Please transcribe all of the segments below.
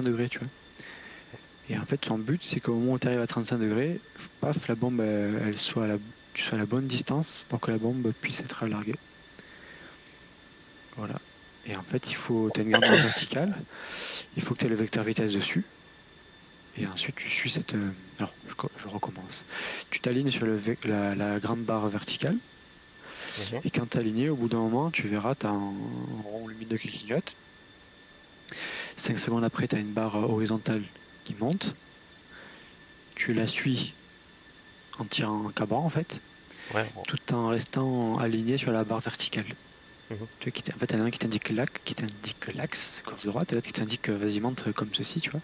degrés, tu vois. Et en fait, son but, c'est qu'au moment où tu arrives à 35 degrés, paf, la bombe, tu sois à la bonne distance pour que la bombe puisse être larguée. Voilà. Et en fait, tu as une grande barre verticale, il faut que tu aies le vecteur vitesse dessus. Et ensuite, tu suis cette. Alors, je recommence. Tu t'alignes sur la grande barre verticale. Mhm. Et quand tu es aligné, au bout d'un moment, tu verras, tu as un rond lumineux qui clignote. 5 secondes après, tu as une barre horizontale qui monte. Tu la suis en tirant un caban, en fait, Ouais, bon. tout en restant aligné sur la barre verticale. Mhm. Tu vois, en fait, il y en a un qui t'indique l'axe, gauche-droite, et l'autre qui t'indique vas-y, montre comme ceci, tu vois.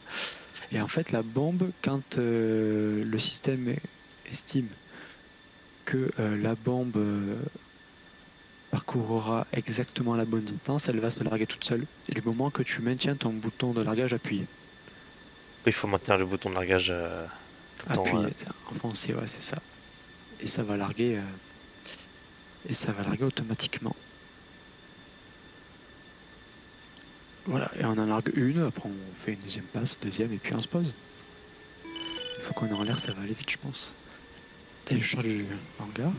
Et en fait, la bombe, quand le système estime que la bombe parcourra exactement la bonne distance, elle va se larguer toute seule. Et du moment que tu maintiens ton bouton de largage appuyé. Oui, il faut maintenir le bouton de largage tout le temps. Appuyé, enfoncé, ouais, c'est ça. Et ça va larguer, automatiquement. Voilà, et on en largue une, après on fait une deuxième passe, deuxième, et puis on se pose. Une fois qu'on est en l'air, ça va aller vite, je pense. Et je sors du hangar.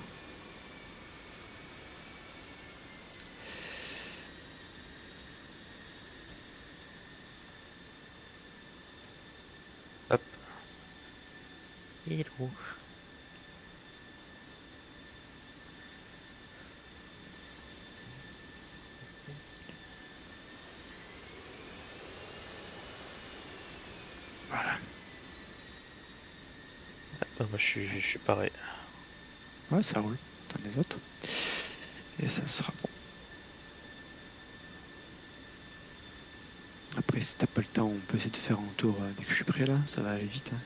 Hop. Il est où? Voilà. Moi, je suis pareil. Ouais, ça roule. Dans les autres. Et ça sera bon. Après, si t'as pas le temps, on peut essayer de faire un tour dès que je suis prêt là. Ça va aller vite. Hein.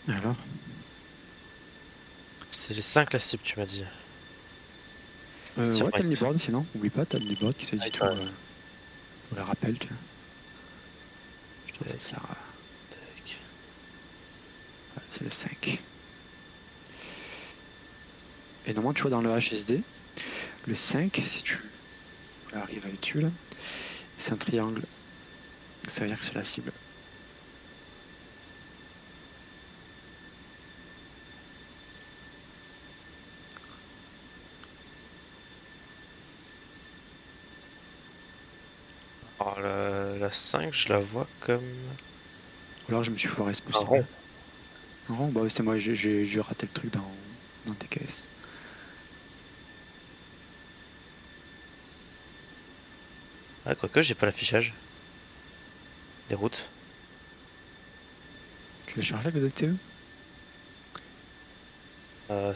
Alors C'est les 5 la cible, tu m'as dit. ouais, t'as le Surprise. kneeboard sinon. Oublie pas, t'as le kneeboard qui se Ah, dit tout. ouais. Pour le rappel, tu vois. Je trouve que ça Tac, sert à. tac. Ouais, c'est le 5. Et normalement, tu vois, dans le HSD, le 5, si tu arrives à aller dessus là, c'est un triangle. Ça veut dire que c'est la cible. Alors, la 5, je la vois comme Ou alors je me suis foiré, c'est un possible. rond. Non, bah c'est moi, j'ai raté le truc dans TKS. Ah, quoique, j'ai pas l'affichage des routes. Tu l'as chargé le DTE?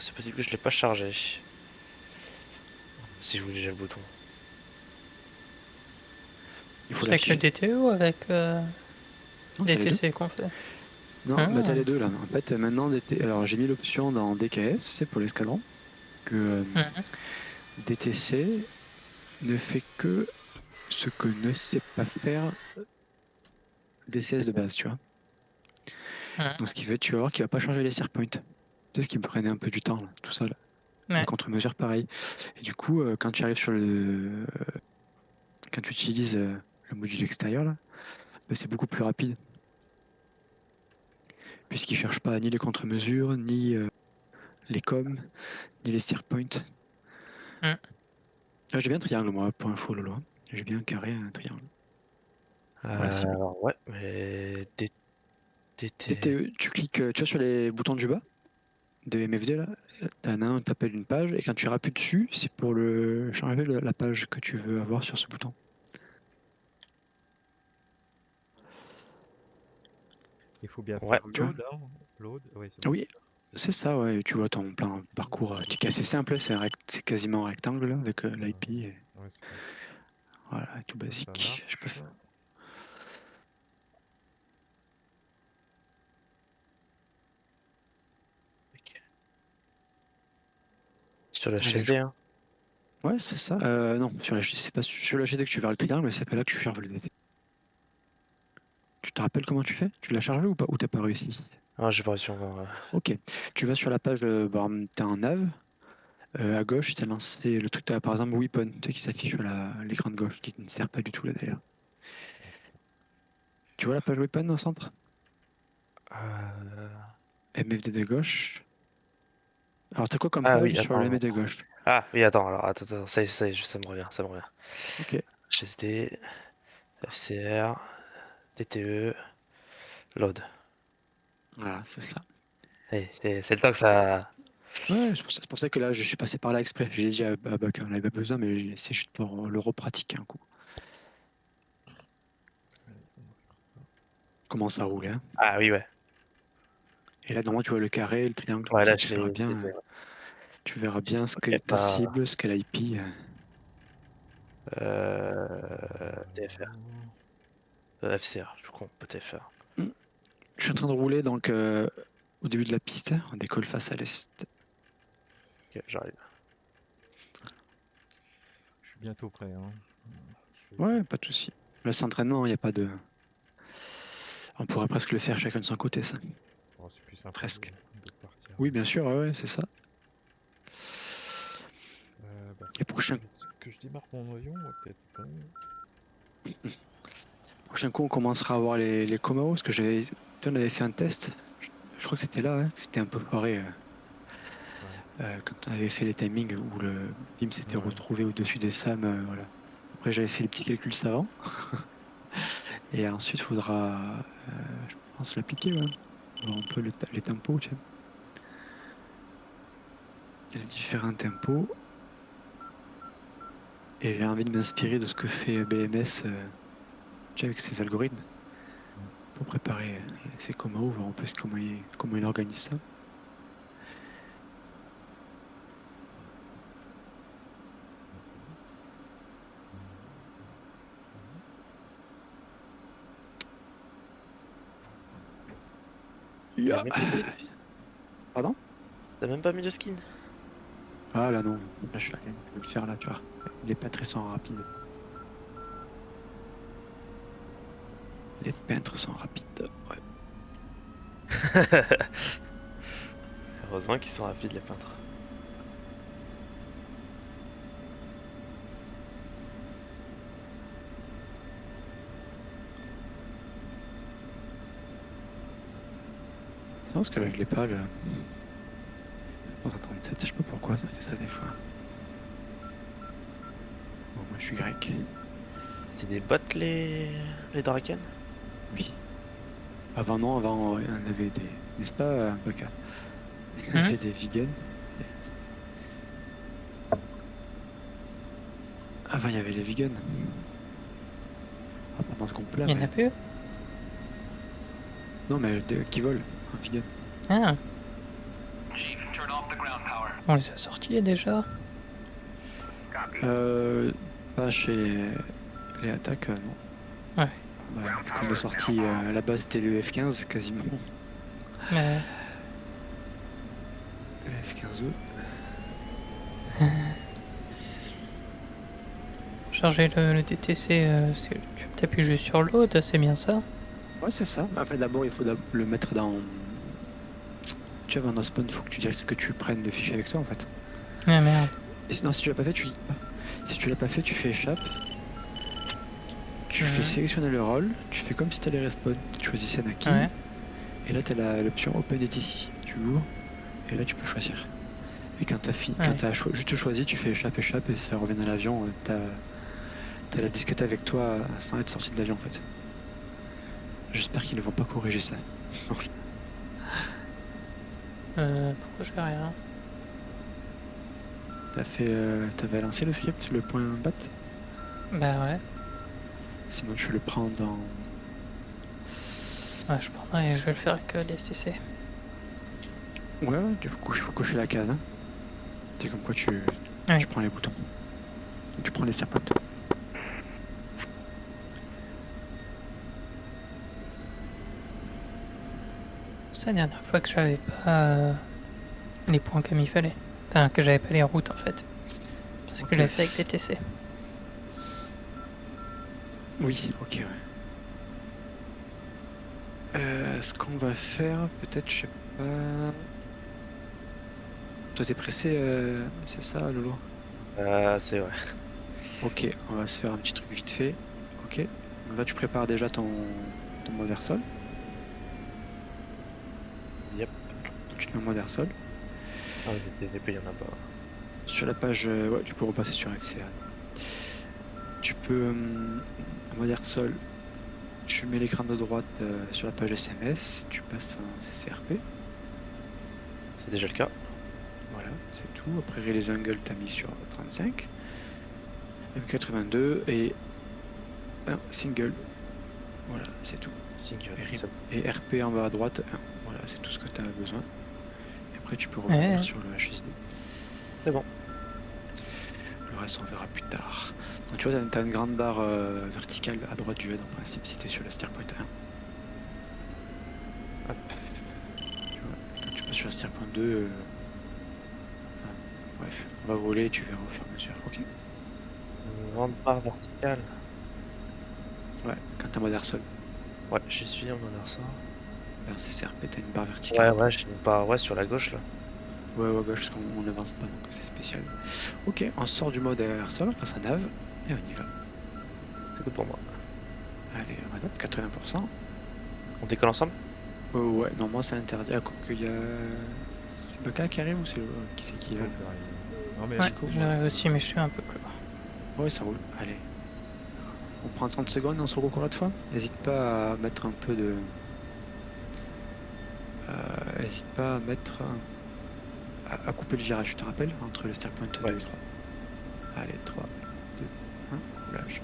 C'est possible que je l'ai pas chargé. Si je voulais déjà le bouton. Il faut C'est avec le l'afficher. DTE ou avec Non, t'as les deux. DTC qu'on fait? Non, bah t'as Ah. les deux là. En fait, maintenant, alors j'ai mis l'option dans DKS, c'est pour l'escadron, que Mhm. DTC ne fait que ce que ne sait pas faire DCS de base, tu vois. Mhm. Donc ce qui fait, tu vas voir qu'il va pas changer les sear points. Tu sais, ce qui me prenait un peu du temps, là, tout ça. Là. Les Ouais. contre-mesures, pareil. Et du coup, quand tu arrives quand tu utilises le module extérieur, là, bah, c'est beaucoup plus rapide. Puisqu'il cherche pas ni les contre-mesures, ni les coms, ni les steer points. Mhm. Là, j'ai bien un triangle, moi, pour info, Lolo. J'ai bien carré un triangle pour la cible. Alors, ouais, mais DT. DTE, tu cliques, tu vois, sur les boutons du bas de MFD, là, t'as un qui t'appelle une page, et quand tu appuies dessus, c'est pour changer la page que tu veux avoir sur ce bouton. Il faut bien Ouais. faire Tu vois? load, hein. Load, oui, c'est bon. Oui, c'est ça, ouais. Tu vois ton plan de parcours qui est assez simple, c'est quasiment un rectangle là, avec l'IP. Et, Ouais, c'est bon. voilà, tout Ça basique. Je peux marche. faire. Sur le Allez, HSD, hein. ouais, c'est ça. Non, c'est pas sur la GD que tu verras le triangle, mais c'est pas là que tu charges le DT. Tu te rappelles comment tu fais? Tu l'as chargé ou pas? Ou t'as pas réussi? Ah, j'ai pas reçu encore. Ok. Tu vas sur la page, t'as un nav. À gauche, t'as lancé le truc, par exemple, Weapon, tu sais, qui s'affiche sur l'écran de gauche, qui ne sert pas du tout là d'ailleurs. Ah, putain. Tu vois la page Weapon au centre? Euh, MFD de gauche. Alors, t'as quoi comme Ah page oui, sur le attends. MFD de gauche? Ah oui, attends, alors attends, ça me revient, ça me revient. Ok. HSD, FCR, DTE, load. Voilà, c'est ça. C'est le temps que ça. Ouais, c'est pour ça que là, je suis passé par là exprès. J'ai dit à Buck, on n'avait pas besoin, mais c'est juste pour le repratiquer un coup. Allez, on va faire ça. Comment ça roule, hein? Ah oui, ouais. Et là, normalement, tu vois le carré, le triangle, Ouais, comme ça, là, je les ai, ouais. tu verras bien ce Ok, qu'est ta bah, cible, ce qu'est l'IP. TFR. FCR, je suis con, pas TFR. Je suis en train de rouler donc au début de la piste, on décolle face à l'est. Ok, j'arrive. Je suis bientôt prêt. Hein. Je fais- Ouais, pas de souci. Là, c'est entraînement, il n'y a pas de. On pourrait presque le faire chacun de son côté, ça. Oh, c'est plus sympa Presque. de partir. Oui, bien sûr, ouais, c'est ça. Faut Et prochain, que je démarre mon avion, moi, peut-être. Quand même. prochain coup, on commencera à voir les Comao, parce que on avait fait un test. Je crois que c'était là, hein, que c'était un peu foiré Ouais. quand on avait fait les timings où le BIM s'était Ouais. retrouvé au-dessus des SAM. Voilà. Après, j'avais fait les petits calculs savants. Et ensuite, il faudra, je pense, l'appliquer, ouais. Voir un peu les tempos, tu vois. Il y a les différents tempos. Et j'ai envie de m'inspirer de ce que fait BMS tu sais, avec ses algorithmes Mm. pour préparer ses comos, voir un peu comment il organise ça. Ah, c'est bon. T'as Ya. même pas mis, Pardon? t'as même pas mis de skin? Ah là non, là, je vais le faire là, tu vois. Les peintres sont rapides. Les peintres sont rapides. Ouais. Heureusement qu'ils sont rapides, les peintres. C'est parce que je l'ai pas le 337, je sais pas pourquoi ça fait ça des fois. Bon, moi je suis grec. C'était des bots, les Draken? Oui. Avant non, avant on avait des. N'est-ce pas, Baka? On Hmm. avait des vegans. Avant il y avait les vegans. Ah, pendant ce groupe-là, Il y en mais. a plus? Non, mais qui volent, un vegan. Ah. On les a sortis déjà. Pas chez les attaques, non. Ouais. Bah, vu qu'on est sorti, à la base c'était le F15 quasiment. Mais Le F15E. charger le DTC, tu t'appuies juste sur l'autre, c'est bien ça? Ouais, c'est ça. En fait, d'abord, il faut le mettre dans. Tu vois, dans Spawn, il faut que tu dises que tu prennes le fichier avec toi en fait. Ah merde. Et sinon, si tu l'as pas fait, tu quittes pas. Si tu l'as pas fait, tu fais échappe. Tu fais sélectionner le rôle. Tu fais comme si tu allais respawn. Tu choisis Senaki. Ouais. Et là, tu as l'option Open DTC. Tu l'ouvres. Et là, tu peux choisir. Et quand tu as fini, Ouais. quand tu as juste choisi, tu fais échappe, échappe. Et ça revient à l'avion. Tu as la disquette avec toi sans être sorti de l'avion en fait. J'espère qu'ils ne vont pas corriger ça. Pourquoi je fais rien? T'avais lancé le script, le point bat? Bah ouais. Sinon tu le prends dans. Ouais, je prendrai, je vais le faire avec DSTC. Ouais, du coup il faut cocher la case. Hein. C'est comme quoi tu Ouais. prends les boutons. Tu prends les serpents. C'est la dernière fois que j'avais pas les points comme il fallait. Enfin, que j'avais pas les routes en fait. Parce que je l'avais fait avec DTC. Oui, ok, ouais. Ce qu'on va faire, peut-être, je sais pas. Toi, t'es pressé, c'est ça, Lolo? C'est vrai. Ok, on va se faire un petit truc vite fait. Ok. Donc là, tu prépares déjà ton mode air-sol. Yep. Donc, tu te mets en mode air-sol. Ah, des TP, il y en a pas. Sur la page, ouais, tu peux repasser sur FCA. Tu peux, en mode air-sol, tu mets l'écran de droite sur la page SMS, tu passes un CCRP. C'est déjà le cas. Voilà, c'est tout. Après, les angles, t'as mis sur 35. M82 et un single. Voilà, c'est tout. Single. Et RP en bas à droite, 1. Voilà, c'est tout ce que tu as besoin. Et après, tu peux revenir Ouais. sur le HSD. C'est bon. Le reste, on verra plus tard. Donc, tu vois, tu as une grande barre verticale à droite du head en principe si tu es sur le steer point 1. Hop. Tu vois, quand tu passes sur le steer point 2, enfin, bref, on va voler, tu verras au fur et à mesure. Ok. Une grande barre verticale. Ouais, quand tu as mode air-sol, Ouais, j'y suis, on va faire ça. vers CCRP, tu as une barre verticale. Ouais, j'ai une barre ouais, sur la gauche là. Ouais, ouais, gauche, parce qu'on n'avance pas, donc c'est spécial. Ok, on sort du mode air-sol, on passe à nav, et on y va. C'est tout pour moi. Allez, on va 80%. On décolle ensemble? Ouais, non, moi c'est interdit. Ah, quoi qu'il y a. C'est Baka qui arrive ou c'est qui c'est qui est là? Faut que j'arrive. Non, mais Ouais, du coup, moi, j'arrive aussi, mais je suis un peu clos. Ouais, ça roule. Allez. On prend 30 secondes et on se recourt l'autre fois. N'hésite pas à mettre un peu de. N'hésite pas à mettre. À couper le virage, je te rappelle, entre le steer point 2 et 3. Allez, 3, 2, 1, roulage.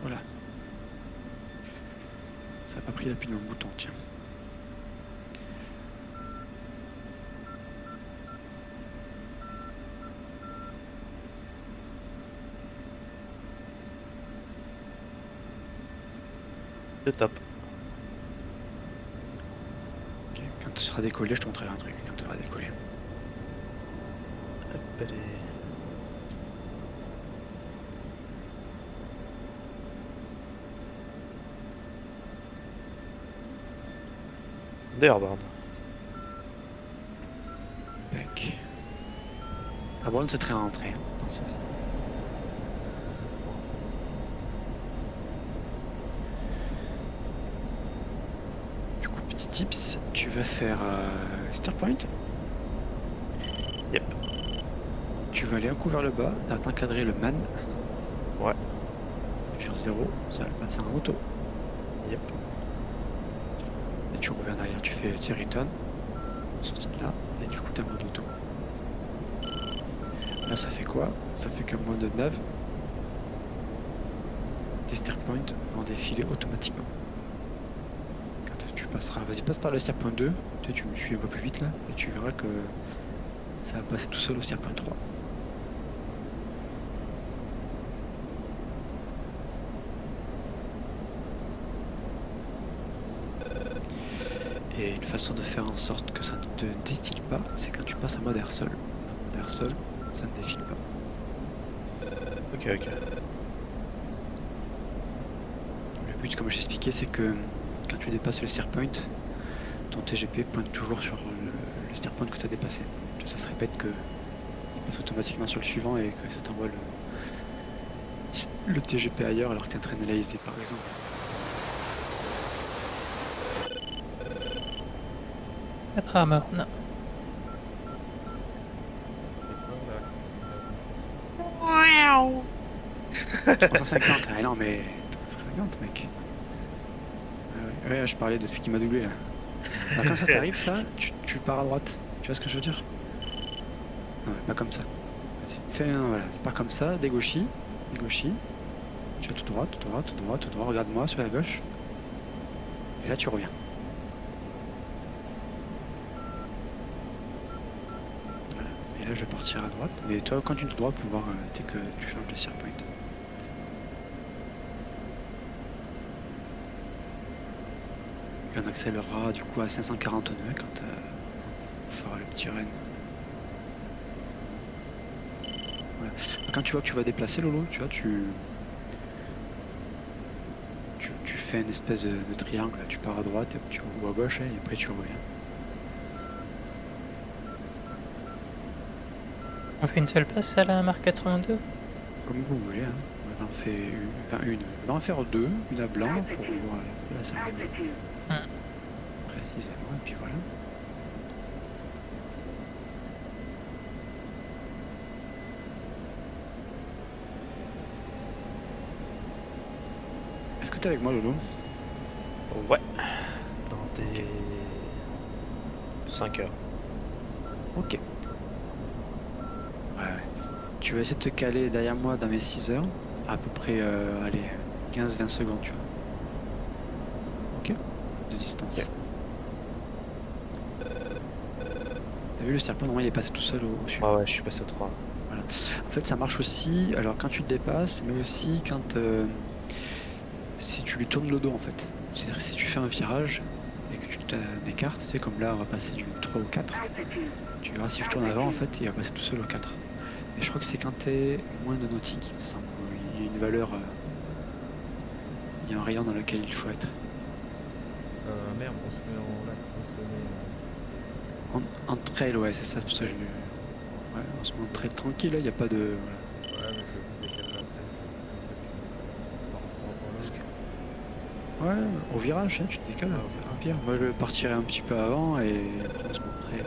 Voilà. Ça n'a pas pris l'appui dans le bouton, tiens. C'est top. Ok, quand tu seras décollé, je te montrerai un truc quand tu seras décollé. Hop, allez. D'ailleurs, Bec. Ah bon, c'est très rentré. Pense aussi. Du coup, petit tips, tu vas faire steer point. Yep. Tu vas aller un coup vers le bas, là t'encadrer le man. Ouais. Sur 0, ça va le passer en auto. Yep. Et tu reviens derrière, tu fais tir return, sortie de là, et du coup t'as le mode auto. Là ça fait quoi? Ça fait qu'un mode nav, tes steer points vont défiler automatiquement. Quand tu passeras, vas-y passe par le steer point 2, tu me suis un peu plus vite là, et tu verras que ça va passer tout seul au steer point 3. Et une façon de faire en sorte que ça ne te défile pas, c'est quand tu passes en mode air-sol. En mode air-sol, ça ne défile pas. Ok, ok. Le but, comme je t'expliquais, c'est que quand tu dépasses le steer point, ton TGP pointe toujours sur le steer point que tu as dépassé. Ça se répète que il passe automatiquement sur le suivant et que ça t'envoie le TGP ailleurs alors que tu es en train d'analyser par exemple. Être à mort, non. c'est quoi la 350, ah non mais 350 mec. Ah ouais, je parlais de celui qui m'a doublé là. Alors, quand ça t'arrive ça, tu pars à droite. Tu vois ce que je veux dire? Non, pas comme ça. Vas-y, fais un, voilà, pas comme ça, dégauchis, dégauchis. Tu vas tout droit, tout droit, tout droit, tout droit, regarde-moi sur la gauche. Et là tu reviens. Voilà. Et là je vais partir à droite. Mais toi continue tout droit pour voir dès que tu changes de steer point. Et on accélérera du coup à 540 nœuds quand on fera le petit run. Voilà. Quand tu vois que tu vas déplacer Lolo, tu vois, tu fais une espèce de triangle, là. Tu pars à droite, tu ou à gauche, et après tu reviens. On fait une seule passe à la marque 82. Comme vous voulez, hein. On en fait une. On va en faire deux, une à blanc pour voir la salle précisément, et puis voilà. Est-ce que t'es avec moi Lolo? Ouais. Dans des 5 heures. Ok. Ouais. Tu vas essayer de te caler derrière moi dans mes 6 heures, à peu près, allez, 15-20 secondes, tu vois. Ok? De distance. Ok. T'as vu le serpent, normalement il est passé tout seul au-dessus. Ouais, je suis passé au 3. Voilà. En fait, ça marche aussi, alors quand tu te dépasses, mais aussi quand si tu lui tournes le dos en fait. C'est-à-dire que si tu fais un virage et que tu t'écartes, tu sais, comme là on va passer du 3 au 4, tu verras si je tourne avant en fait, il va passer tout seul au 4. Et je crois que c'est quand t'es moins de nautique, il me semble. Il y a une valeur, il y a un rayon dans lequel il faut être. Merde, on se met en là, on se met En trail, ouais, c'est ça, tout ça. Ouais, on se met en trail tranquille, il n'y a pas de. Voilà. Ouais, mais je vais vous décaler après, c'était comme ça que je par rapport à Parce que- Ouais, au virage, hein, tu te décales, Ah, au pire. Moi, je partirai un petit peu avant et après on se montrait.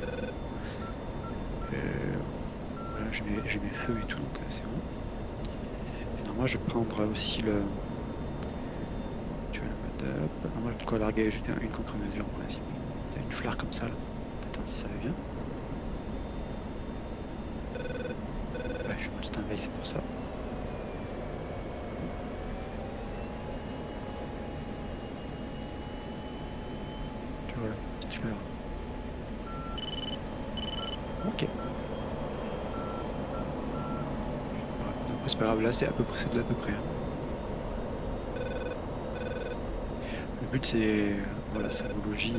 Voilà, j'ai mes feux et tout, donc c'est bon. Et normalement, je vais prendre aussi le. Tu vois, le mode up. Normalement, je vais quoi larguer une contre-mesure en principe. Il y a une flare comme ça, là. Attends, si ça va bien. Ouais, je mode stand-by, c'est pour ça. Tu vois, là, petite fleur. Ok. Après, c'est pas grave, là c'est à peu près, c'est de l'à peu près. Hein. Le but c'est, voilà, sa logie.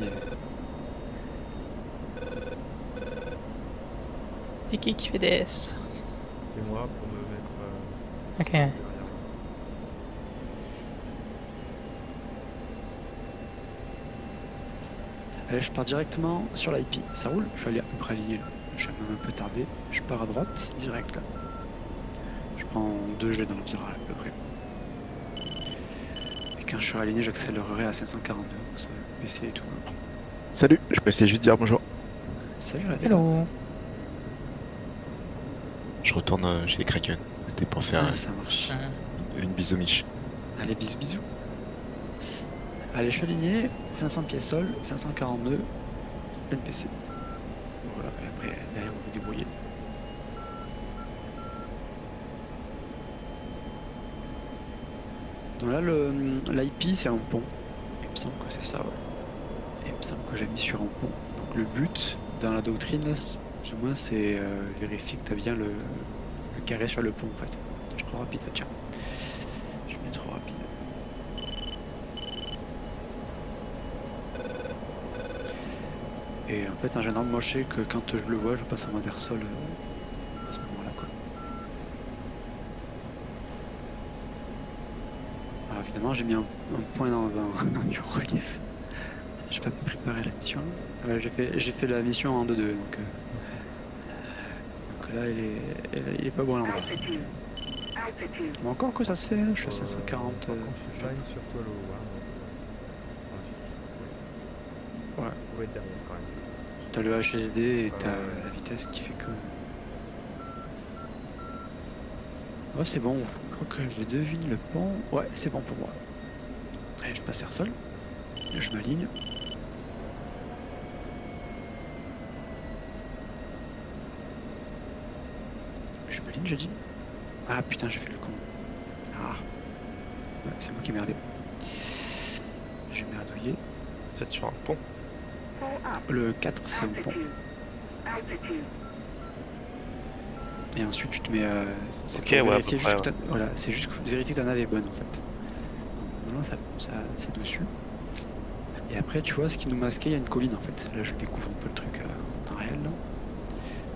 Et qui fait des S? C'est moi pour me mettre Ok. derrière. Allez, je pars directement sur l'IP. Ça roule? Je suis allé à peu près aligné là. Je vais même un peu tardé. Je pars à droite, direct là. Je prends 2G dans le virage à peu près. Et quand je serai aligné, j'accélérerai à 542. Donc ça, PC et tout. Salut, je passais juste dire bonjour. Salut Red. Hello. Je retourne chez les Kraken. C'était pour faire Ah, ça marche. une bisomiche. Allez, bisous, bisous. Allez, je suis aligné. 500 pieds sol, 542. Plein PC. Voilà, et après, derrière, vous vous débrouillez. Donc là, l'IP, c'est un pont. Il me semble que c'est ça, ouais. Et il me semble que j'ai mis sur un pont. Donc le but, dans la doctrine, là, plus ou moins, c'est vérifier que tu as bien le carré sur le pont, en fait. Je suis trop rapide, là, tiens. Je vais trop rapide. Et en fait, en général, moi, je sais que quand je le vois, je passe en mode air sol à ce moment-là, quoi. Alors évidemment, j'ai mis un point dans du relief. J'ai pas préparé la mission. J'ai fait la mission en 2-2, donc là, il est pas bon l'endroit. Mais encore que ça se fait, hein, je suis à 540. Par contre, je suis pas sur toi, Lolo. Hein, Ouais. je pouvais être derrière quand même. Ça. T'as le HSD et t'as la vitesse qui fait que. Ouais, c'est bon, je crois que je devine le pont. Ouais, c'est bon pour moi. Allez, je passe air sol. Je m'aligne. Je m'aligne, j'ai dit. Ah putain, j'ai fait le con. Ah. Ouais, c'est moi qui ai merdé. J'ai merdouillé. C'est sur un pont. Le 4, c'est un pont. Et ensuite, tu te mets. C'est Ok, pour ouais, à peu vérifier juste près, que voilà, c'est juste vérifier que ta nave est bonne en fait. Normalement, ça c'est dessus. Et après, tu vois, ce qui nous masquait, il y a une colline en fait. Là, je découvre un peu le truc en temps réel. Là.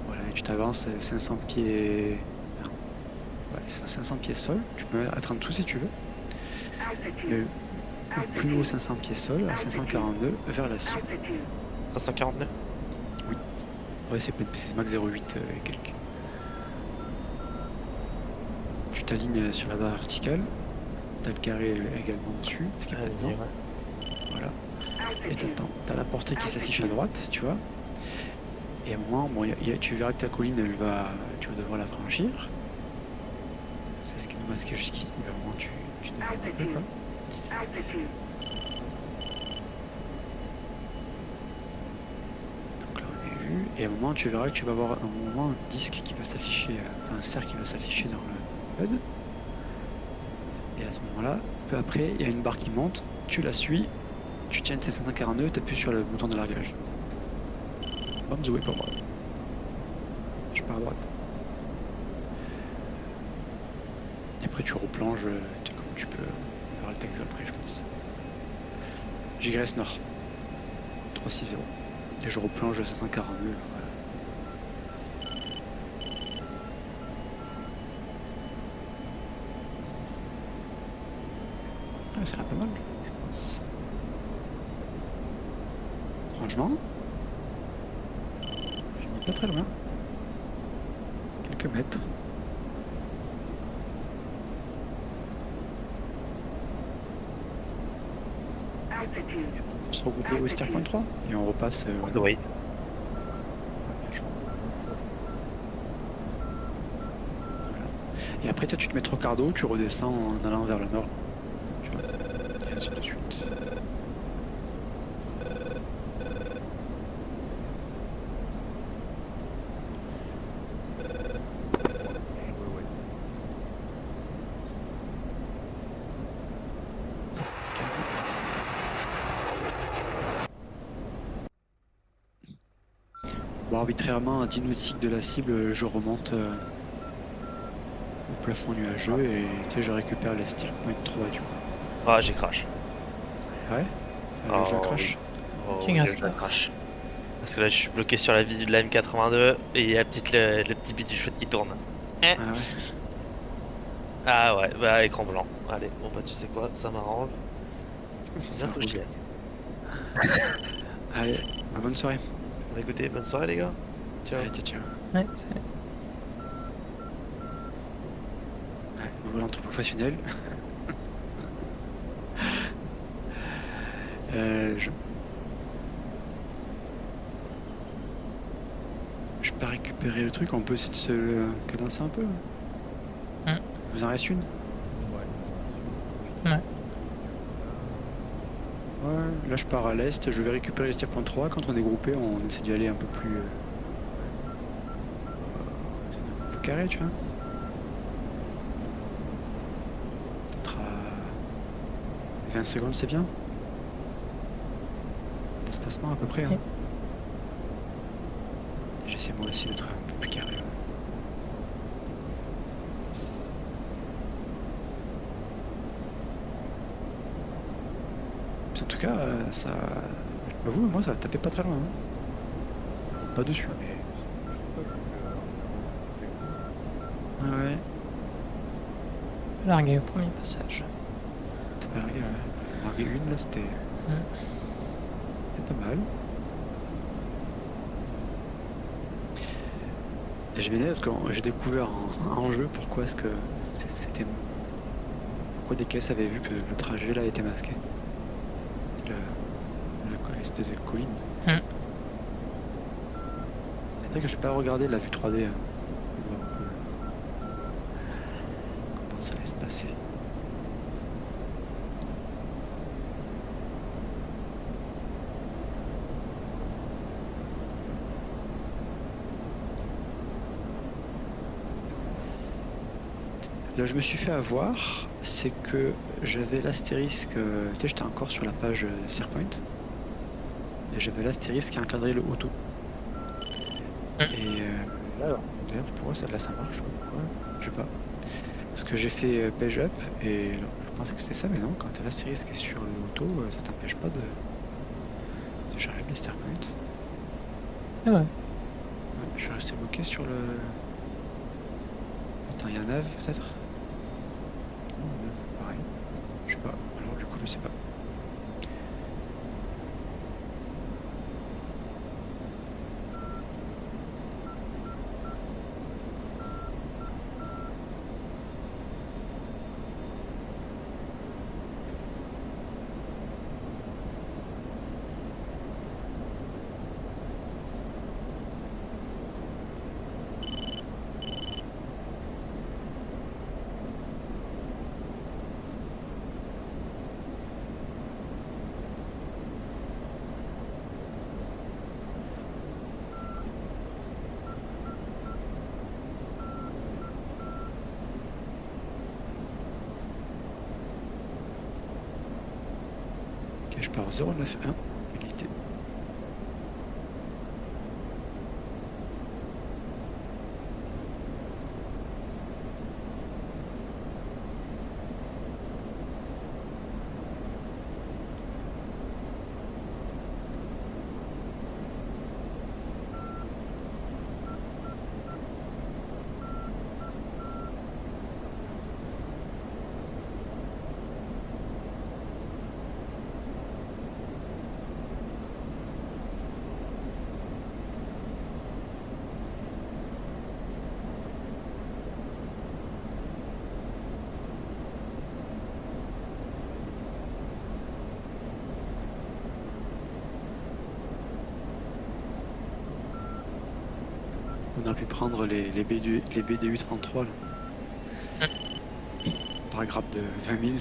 Voilà, et tu t'avances 500 pieds. Ouais, c'est 500 pieds sol. Tu peux être en dessous si tu veux. Mais au plus haut 500 pieds sol, à 542, vers la cible. 549. Ouais, c'est max 0,8 et quelques. Tu t'alignes sur la barre verticale. T'as le carré également dessus, parce qu'il n'y a pas de vent. Voilà. Et t'attends. T'as la portée qui s'affiche à droite, tu vois. Et à un moment, bon, tu verras que ta colline, tu vas devoir la franchir. C'est ce qui nous masquait jusqu'ici. À un moment, tu descends un peu, quoi. Donc là, on est vu. Et à un moment, tu verras que tu vas avoir un disque qui va s'afficher, un cercle qui va s'afficher dans le HUD. Et à ce moment-là, peu après, il y a une barre qui monte, tu la suis, tu tiens tes 542, tu appuies sur le bouton de largage. Bam, joué pour moi. Je pars à droite. Et après, tu replonges comme tu peux. On verra le tag après, je pense. J'y nord. 360. Et je replonge 542. Voilà. Ah, ça a pas mal, je pense. Franchement, je n'ai pas très loin. Quelques mètres. On se regrouper au Steer Point 3 et on repasse. Oui. Et après, toi, tu te mets Trocardo, tu redescends en allant vers le nord. Tu vois. Et ainsi de suite. Ouais. Bon, arbitrairement, à 10 nautiques de la cible, je remonte au plafond nuageux et tu sais, je récupère les Steer Point 3 du coup. Ah, j'ai crash. Ouais. Le jeu Oh, crash. Oh, King oui, le Astor. jeu crash. Parce que là, je suis bloqué sur la visée de la M82 et il y a le petit bit du chouette qui tourne. Eh. Ah ouais. Ah ouais, bah écran blanc. Allez, bon bah tu sais quoi, ça m'arrange. Ça Bientôt j'y roule. gagne. Allez, bonne soirée. Bon, écoutez, bonne soirée les gars. Ciao. Allez, ciao, ciao. Ouais, Ouais, nouvel entre professionnel. Je peux récupérer le truc, on peut essayer de se cadencer un peu. Hmm. Vous en reste une? Ouais. Ouais, là je pars à l'est, je vais récupérer le Steer Point 3. Quand on est groupé, on essaie d'y aller un peu plus un peu carré, tu vois. Peut-être à 20 secondes, c'est bien. D'espacement à peu près. Hein. Ouais. J'essaie moi aussi d'être un peu plus carré. En tout cas, ça. Vous, moi ça tapait pas très loin. Hein. Pas dessus, mais. Ouais. largué au premier passage. T'as pas largué, ouais. Largué une là, c'était. C'était pas mal. Et j'ai bien aimé parce que j'ai découvert en jeu pourquoi est-ce que c'était. Pourquoi des caisses avaient vu que le trajet là était masqué. L'espèce de colline. C'est vrai que j'ai pas regardé la vue 3D. Pour voir un peu comment ça allait se passer. Là, je me suis fait avoir, c'est que j'avais l'astérisque, tu sais, j'étais encore sur la page SharePoint, et j'avais l'astérisque qui encadrait le auto. Et là, d'ailleurs, pourquoi ça, là ça marche, je sais pas pourquoi, je sais pas. Parce que j'ai fait page up, et alors, je pensais que c'était ça, mais non, quand t'as l'astérisque qui est sur l'auto, ça t'empêche pas de charger les Star Point. Ah ouais. Ouais, je suis resté bloqué sur le. Attends, il y a un nav peut-être? Non, nav, pareil. Je sais pas. Alors du coup, je sais pas. Ok, je pars 091. Unité. On aurait pu prendre les BDU 33 là. Par grappe de 20 000.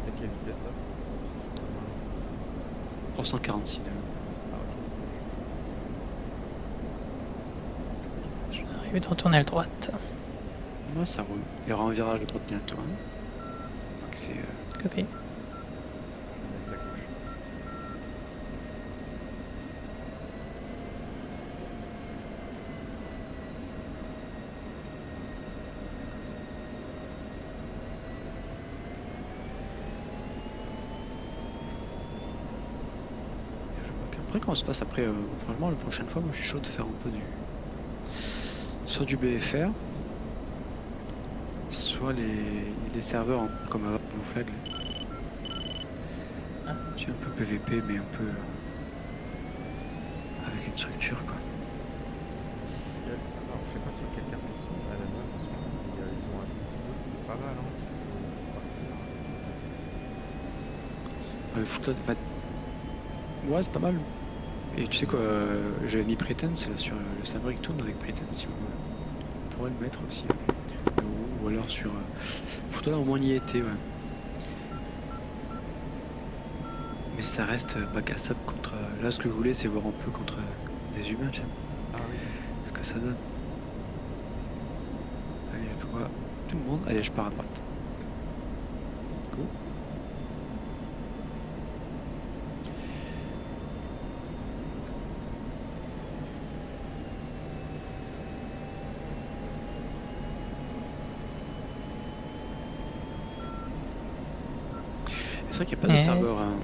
À quelle vitesse ça? 346 nœuds. Ah, ok. J'arrive dans ton aile droite. Moi ça roule. Il y aura un virage de droite bientôt. Hein. Donc c'est. Copie. Je vais mettre la gauche. Après quand on se passe après, franchement la prochaine fois moi je suis chaud de faire un peu du. Soit du BFR, soit les serveurs comme avant au flag. Ah. Tu es un peu PVP mais un peu avec une structure quoi. Il y a le serveur, je sais pas sur quelle carte ils sont, à la base en ce moment. Ils ont un football, c'est pas mal, hein. Tu peux partir. Footload, en fait, ouais c'est pas mal. Et tu sais quoi, j'avais mis Pretense là sur le serveur qui tourne avec Pretense si on pourrait le mettre aussi. Ou alors sur Footload au moins on y était ouais. Mais ça reste bac à sable contre. Là ce que je voulais c'est voir un peu contre des humains, tu sais, Ah oui. ce que ça donne. Allez je vois tout le monde. Allez je pars à droite. Go. C'est vrai qu'il n'y a pas de Ouais. serveur. Hein.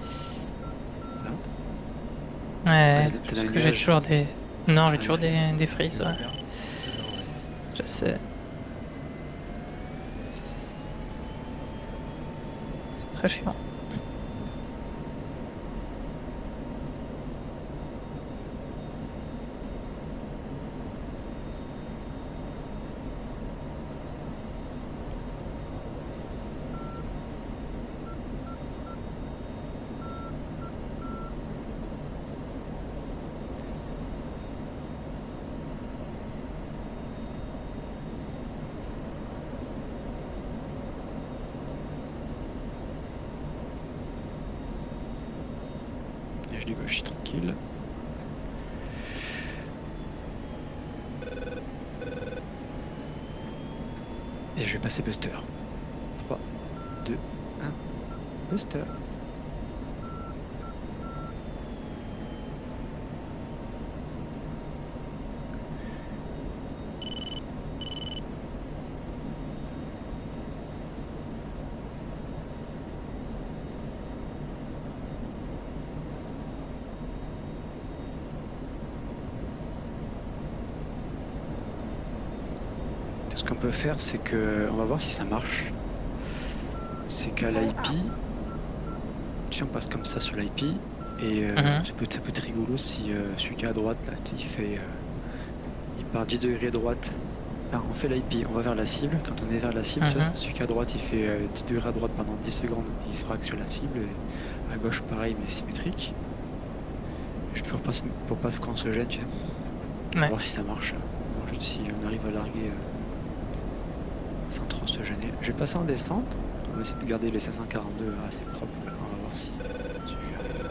Ouais, Vas-y, parce t'as la que j'ai nuage. toujours des. Non, j'ai Ah, toujours les des frises, C'est ouais. bien. Je sais. C'est très chiant. Et je dis bah, je suis tranquille. Et je vais passer Buster. 3, 2, 1. Buster. qu'on peut faire, c'est que on va voir si ça marche. C'est qu'à l'IP, si on passe comme ça sur l'IP, et ça peut être rigolo si celui qui est à droite là, il part 10 degrés droite. Enfin, on fait l'IP, on va vers la cible. Quand on est vers la cible, tu vois, celui qui est à droite, il fait 10 degrés à droite pendant 10 secondes, il sera que sur la cible. Et à gauche, pareil, mais symétrique. Je toujours pas pour pas qu'on se gêne, tu sais. On va voir si ça marche. Si on arrive à larguer sans trop se gêner. Je vais passer en descente. On va essayer de garder les 542 assez propres. On va voir si j'y arrive.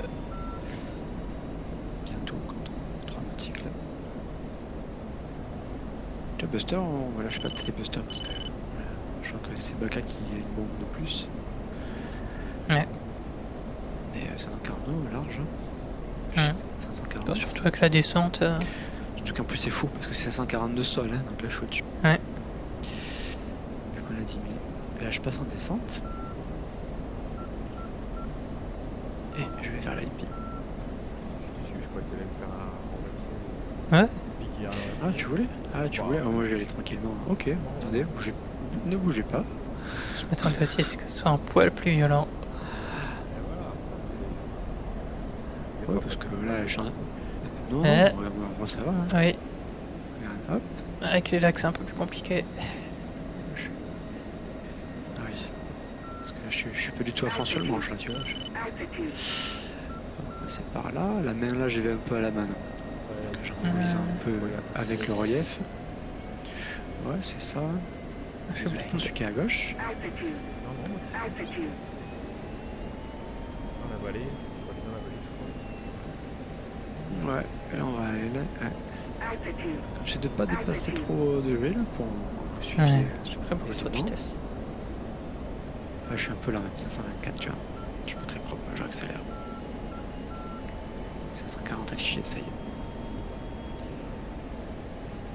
Bientôt quand on montre un article. Le buster, on va lâcher pas les busters parce que je crois que c'est Baka qui a une bombe de plus. Ouais. Et 542 large. Bon, 540. surtout avec la descente. Surtout qu'en plus c'est fou parce que c'est 542 sol, hein, donc là je suis au-dessus. Ouais. Vu qu'on a 10 000. Et là je passe en descente. Et je vais vers l'IP. Je suis déçu, je croyais que t'allais me faire un renversé. Ouais. Piquer un. Ah tu voulais? Ah tu voulais? Ah, moi j'allais tranquillement. Ok, attendez, ne bougez pas. Je m'attendais aussi à ce que ce soit un poil plus violent. Et voilà, ça c'est. Ouais parce que là je suis en... Non, Ouais, moi ça va. Hein. Oui, Regarde, hop. avec les lacs c'est un peu plus compliqué. Ah oui. Parce que là je suis pas du tout à fond sur le manche là, tu vois. C'est par là, la main là je vais un peu à la main. J'harmonise un peu avec le relief. Ouais c'est ça. Je suis Celui qui est à gauche. Non, non, moi c'est. Dans la vallée, il faut aller dans la vallée, je crois. Ouais, et là on va aller là. Ouais. J'essaie de pas dépasser trop de V là pour celui Ouais, qui est... je suis prêt pour Et trop c'est de bon. vitesse. Ouais, je suis un peu là même, 524 tu vois. Je suis pas très propre, j'accélère. 540 affiché, ça y est.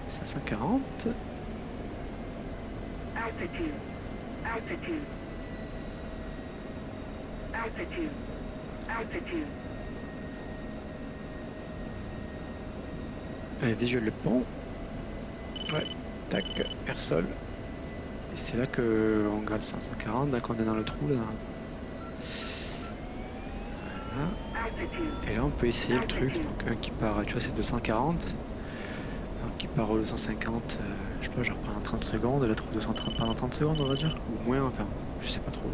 540. Allez, visuel le pont. Ouais, tac, air sol. Et c'est là que on gratte 540, là qu'on est dans le trou là. Voilà. Et là on peut essayer le truc. Donc un qui part, tu vois c'est 240. Un qui part au 250, je sais pas, genre pendant 30 secondes, l'autre 230 pendant 30 secondes on va dire. Ou moins, enfin, je sais pas trop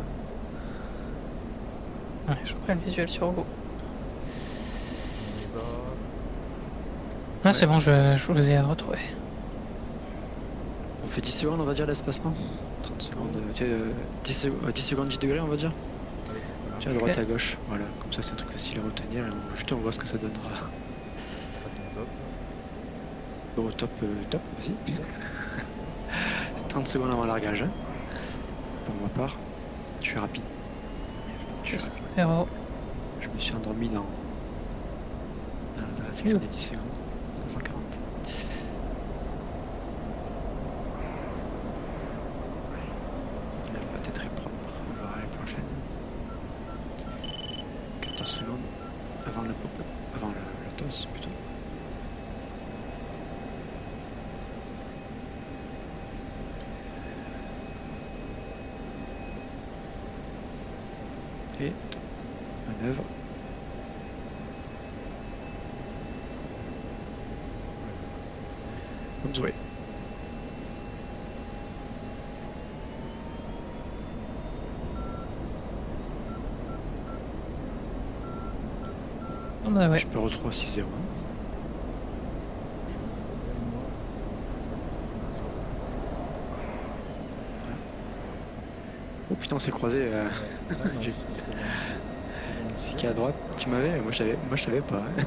là. Ouais, je reprends le visuel sur vous. On y va. Ah, c'est bon, je vous ai retrouvé. On fait 10 secondes on va dire l'espacement. 30 secondes, tu sais, 10 secondes 10 degrés on va dire. Allez, ça marche. Tu sais, à droite à gauche, voilà, comme ça c'est un truc facile à retenir et juste on voit ce que ça donnera. Pas ton top. Bon, top, vas-y. C'est 30 secondes avant le largage. Hein. Pour ma part, je suis rapide. Je suis rapide. 0. Je me suis endormi dans la fiction des 10 secondes. 540. Il n'a pas été très propre. On verra la prochaine. 14 secondes avant le pop-up. Avant le toss plutôt. Et manœuvre. Bonne jouée. Ah bah ouais. Je peux retrouver 6-0. Oh putain, on s'est croisé. J'ai- C'est qui est à droite? Tu m'avais? Moi je t'avais pas. Hein.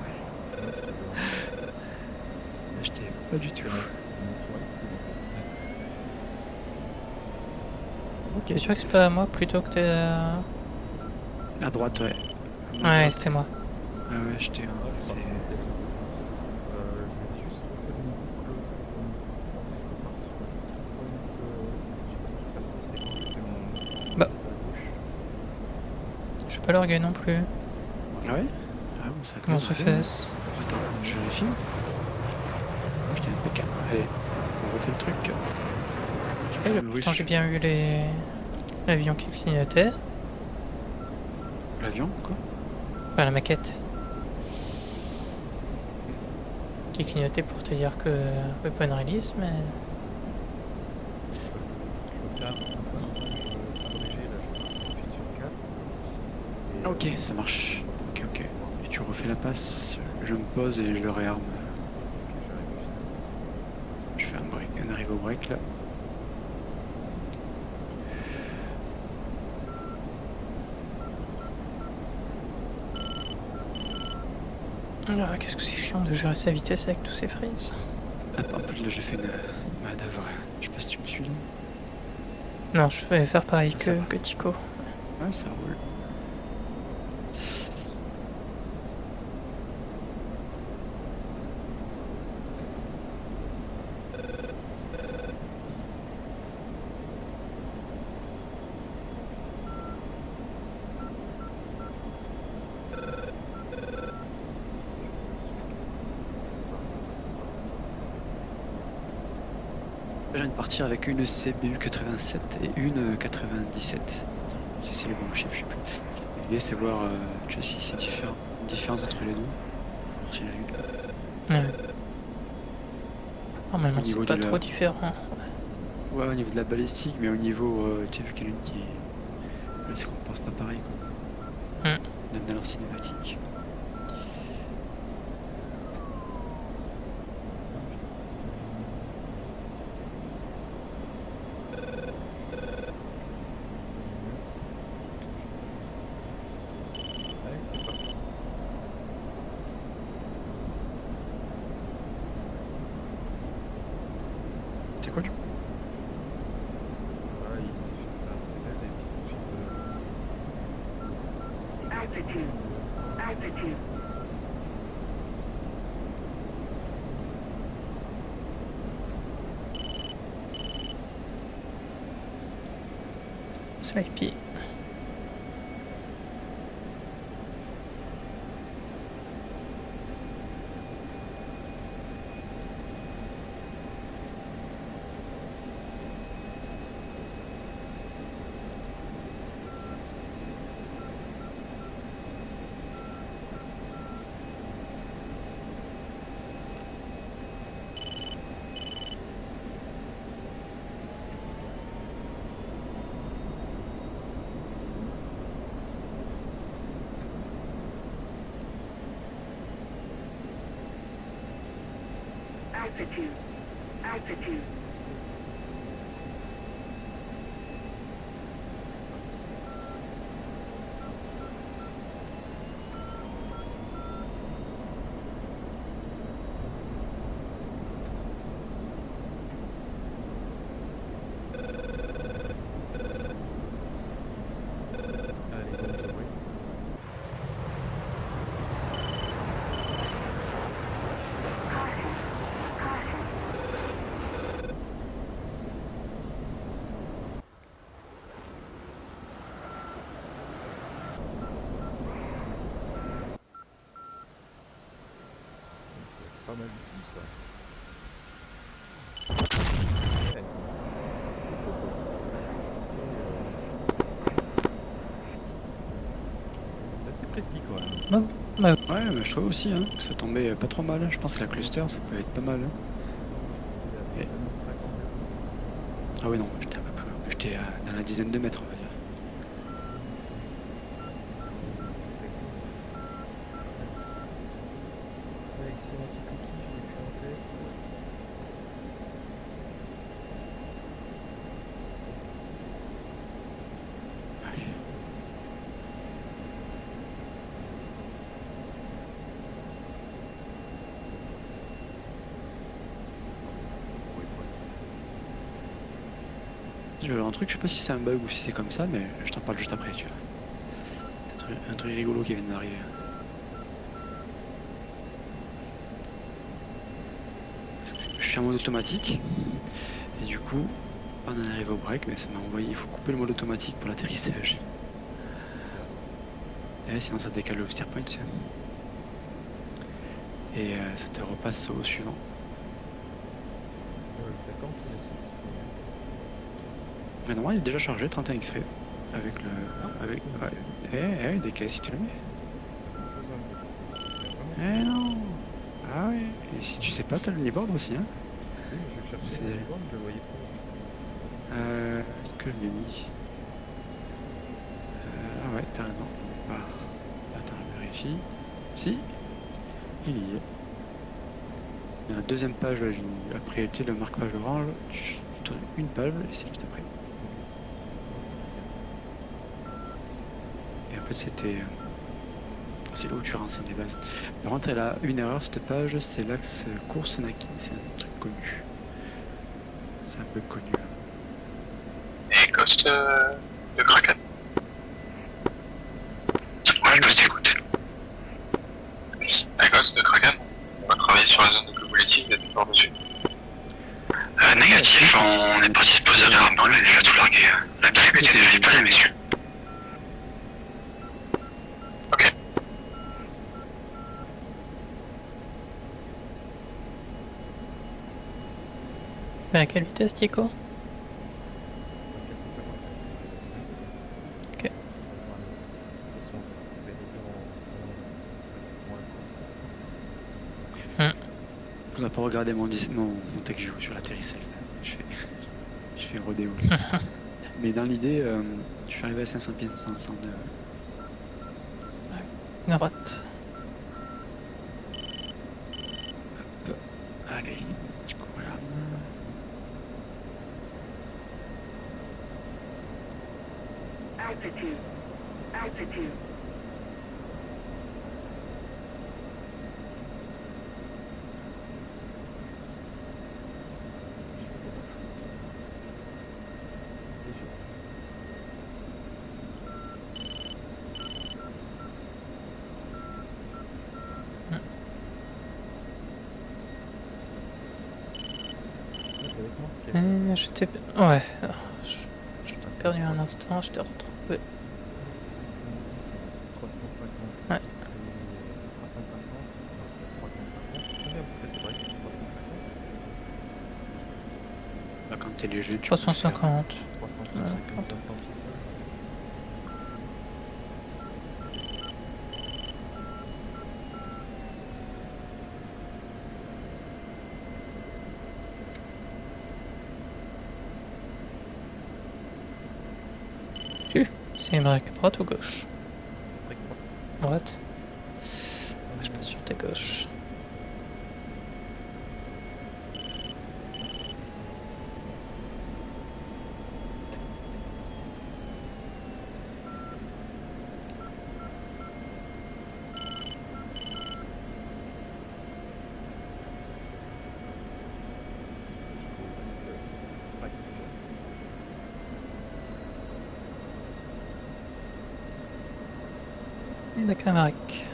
Je t'avais pas du tout. C'est mon point. Ok. T'es sûr que c'est pas moi plutôt que t'es. À droite, ouais. Ouais, c'était moi. Ouais, ouais, j'étais. Je vais juste refaire une boucle pour me présenter. Je repars sur le steel point. Je sais pas si ça s'est passé. C'est quand j'ai fait mon. Bah. À gauche. Je suis pas l'orgueil non plus. Ah ouais? Ah bon, ça a Comment ça fait? Attends, je vérifie. Moi j'étais impeccable. Allez, on refait le truc. Et Oui, pourtant j'ai bien eu l'avion qui clignotait, L'avion, quoi. enfin la maquette. Qui clignotait pour te dire que weapon release, mais Je refais un passage abrégé, là je pars tout de suite sur 4. Et, Ok, ça marche. Ok, ok. pour voir Et si tu ça refais la passe. passe, je me pose et je le réarme. Ok, j'arrive juste. Je fais un arrive au break là. ah, qu'est-ce que c'est chiant de gérer sa vitesse avec tous ces freezes. Ah, en plus là j'ai fait une manœuvre. Je sais pas si tu me suis là. Non, je vais faire pareil Ah, ça va. que Tico. Ah, ça roule. Je viens de partir avec une CBU 87 et une 97. Si c'est les bons chiffres, je sais plus. L'idée c'est voir tu vois, si c'est différent. Une différence entre les deux. Voir s'il y en a une. Ouais. Normalement, Au niveau c'est pas de la- trop différent. Ouais, au niveau de la balistique, mais au niveau, tu as vu qu'il y en a une qui est. Elle se comporte pas pareil quoi. Hmm. Même dans leur cinématique. Allez, c'est parti. C'est quoi du coup? Voilà, il suffit de faire CZ et puis tout de suite. C'est l'IP. C'est parti. Allez, go, go, ouais. C'est pas mal du tout ça. Ouais. C'est assez précis quand même. Bah, Ouais, mais je trouve aussi hein, que ça tombait pas trop mal. Je pense que la cluster ça peut être pas mal. Hein. Il y a Et- tellement de 50 Ah oui, non, j'étais un peu plus loin. J'étais dans la dizaine de mètres, on va dire. Avec ces anti-cookies, je l'ai plus en tête. Allez. Je vais voir un truc, je sais pas si c'est un bug ou si c'est comme ça, mais je t'en parle juste après, tu vois. Un truc rigolo qui vient d'arriver. Parce que je suis en mode automatique, et du coup, on en arrive au break, mais ça m'a envoyé, il faut couper le mode automatique pour l'atterrissage. Et sinon ça décale le steer point, tu sais. Et ça te repasse au suivant. D'accord, c'est là-dessus, c'est Mais normalement il est déjà chargé, 31 X-ray. Avec le. Avec. Ouais. Des caisses si tu le mets. Non. Ah ouais. Et si tu sais pas, t'as le kneeboard aussi, hein. Oui, mais je cherchais C'est- le keyboard, je le voyais pas. Est-ce que je l'ai mis Ah ouais, t'as raison. Attends, je vérifie. Si, il y est. Dans la deuxième page, là, après tu sais, le marque-page orange, tu tournes une page et c'est juste après. Et en fait, c'est là où tu renseignes les bases. Par contre, elle a une erreur cette page, c'est l'axe course Naki. C'est un truc connu. C'est un peu connu. Là. Et Ghost de Kraken. Ouais, Ghost écoute. À Ghost de Kraken, on va travailler sur la zone de cumulative et des dessus. Négatif, on n'est pas disposé à faire un il a déjà tout largué. La tribu était déjà livrée, messieurs. Ok. Mais à quelle vitesse, Tico? 450. Ok. De toute façon, je vais les dire en course. On n'a pas regardé mon texte view sur l'atterrissage. Je fais rodéo. Mais dans l'idée, je suis arrivé à 500 pieds, 502. Droite. Allez, du coup, voilà. Altitude. Altitude. J'étais. Ouais. J'ai perdu un instant, je t'ai retrouvé. 350. Ouais. 350. Non, c'est pas 350. Combien vous faites de break 350. Bah, quand t'es léger, tu peux faire 350. 350 Ouais. 500 pieds seul. C'est une break droite ou gauche? Break droit. Droite. Je passe sur ta gauche. Et la Camaric.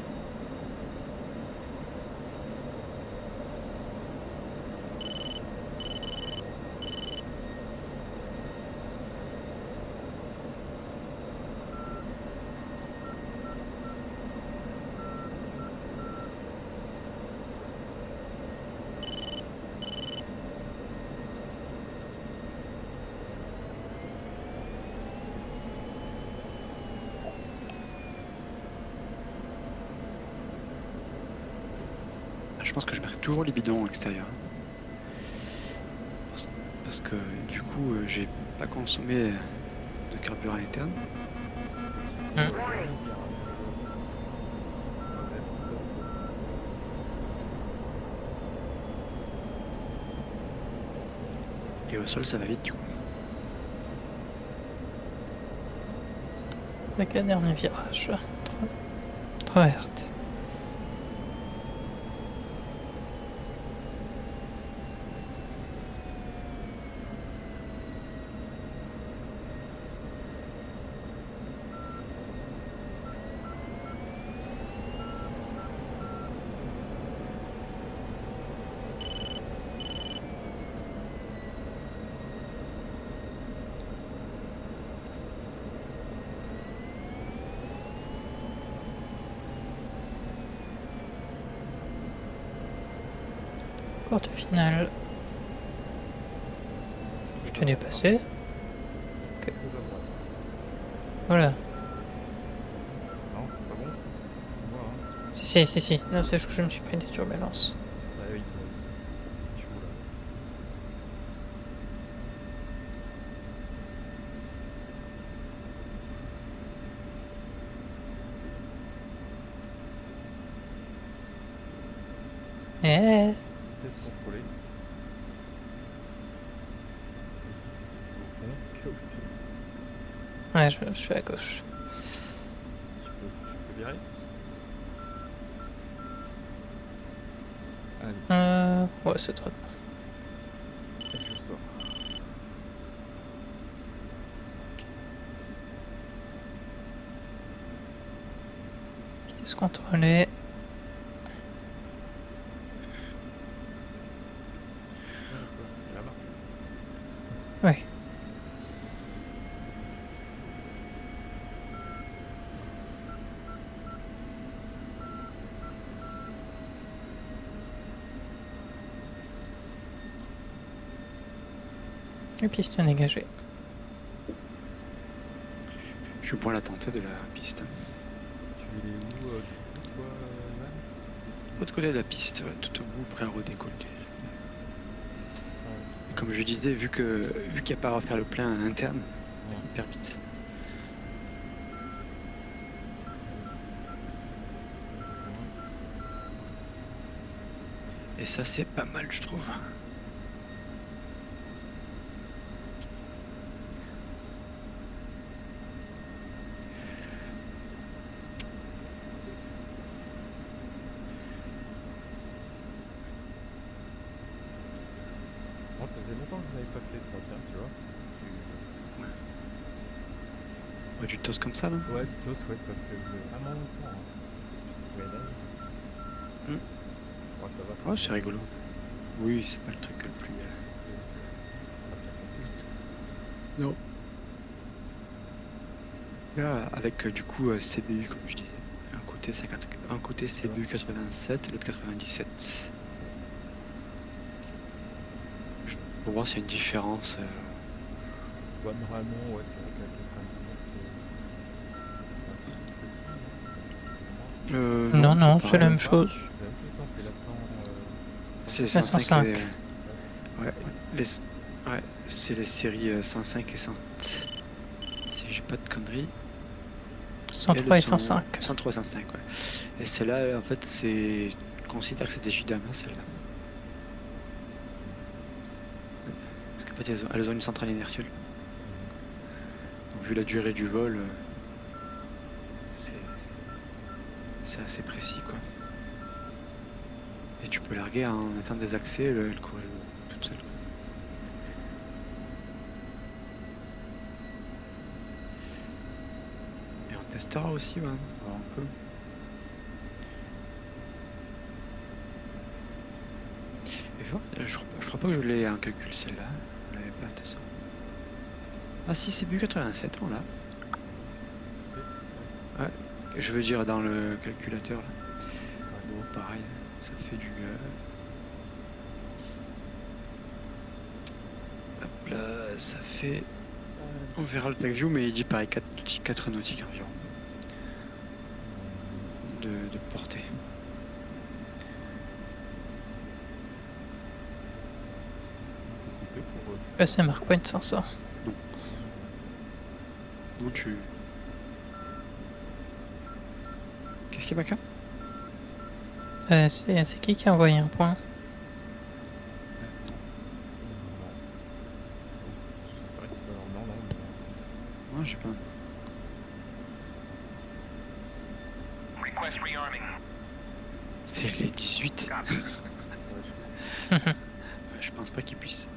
Je pense que je mettrai toujours les bidons extérieurs. Parce que du coup, j'ai pas consommé de carburant interne. Et au sol, ça va vite du coup. Avec un dernier virage. Traverte. Porte finale. Je t'ai dépassé. Voilà. Non, c'est pas bon. Dis-moi, hein. Si. Non, c'est juste que je me suis pris des turbulences. Bah oui, c'est chaud là. C'est- Eh, Vitesse contrôlée. Au fond, chaotique. ouais, je suis à gauche. Je peux virer? Allez, Ouais, c'est droit. et je sors. Pièce contrôlée. Ouais, ça va, il a marché. Oui. Et piston dégagé. Je prends la tentée de la piste. Tu es où du coup, toi, Van? L'autre côté de la piste, ouais, tout au bout, prêt à redécoller. Ah, Et comme je disais, vu qu'il n'y a pas à refaire le plein interne, ouais. hyper vite. Et ça, c'est pas mal, je trouve. Moi, ça faisait longtemps que je n'avais pas fait ça, tiens, tu vois. Ouais, du toast comme ça, là. Ouais, du toast, ouais, ça faisait vraiment longtemps. Hein. Ouais, là, ouais, ça va, Oh, c'est rigolo. Oui, c'est pas le truc le plus. C'est pas très compliqué. Non. Là, avec du coup CBU, comme je disais. Un côté CBU 87 et l'autre 97. Pour voir s'il y a une différence. Bonne Ramon, ouais, c'est vrai qu'à 97, un peu aussi, Non, c'est la pareil. même chose. c'est la même chose, non, c'est la 100. C'est les La 105. 105. Ouais, 105. ouais, c'est les séries 105 et 107. Si j'ai pas de conneries. 103 et Elles sont 105. 103 et 105, ouais. Et celle-là, en fait, c'est. Je considère que c'est des JDAM, hein, celle-là. Parce qu'en fait, elles ont une centrale inertielle. Donc, vu la durée du vol, c'est assez précis, quoi. Et tu peux larguer en étant des accès, elle court toute seule. Et on testera aussi, ouais, voir un peu. Et je crois pas que je l'ai en calcul celle-là. On l'avait pas, de toute façon. Ah si, c'est BU 87, on l'a. 7, Je veux dire dans le calculateur là. Bon, pareil, ça fait du. Hop là, ça fait. On verra le pack view, mais il dit pareil 4 nautiques environ de portée. couper pour eux. C'est Markpoint sans ça. Non, tu. Qu'est-ce qu'il y a, Baka? C'est qui a envoyé un point? C'est vrai que tu peux avoir non. Non, j'ai pas. Request rearming. C'est les 18. Copy. Ouais, je- Je pense pas qu'ils puissent.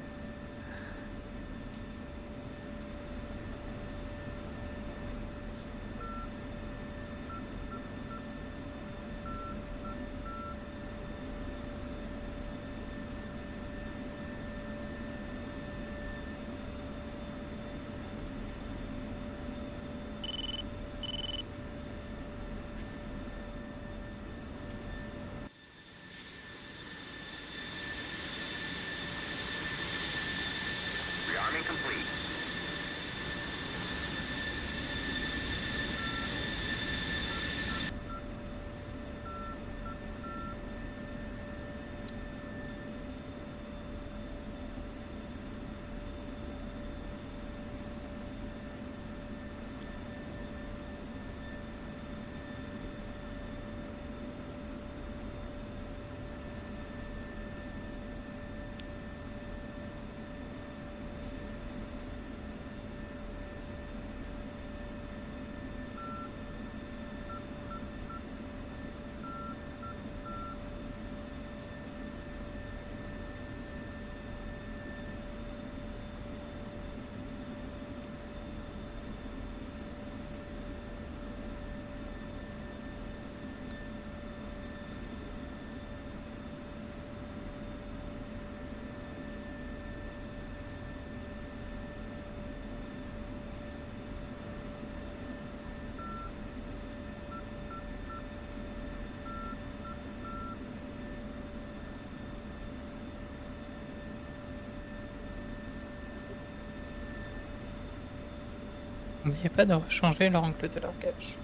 N'oubliez pas de changer l'angle de largage.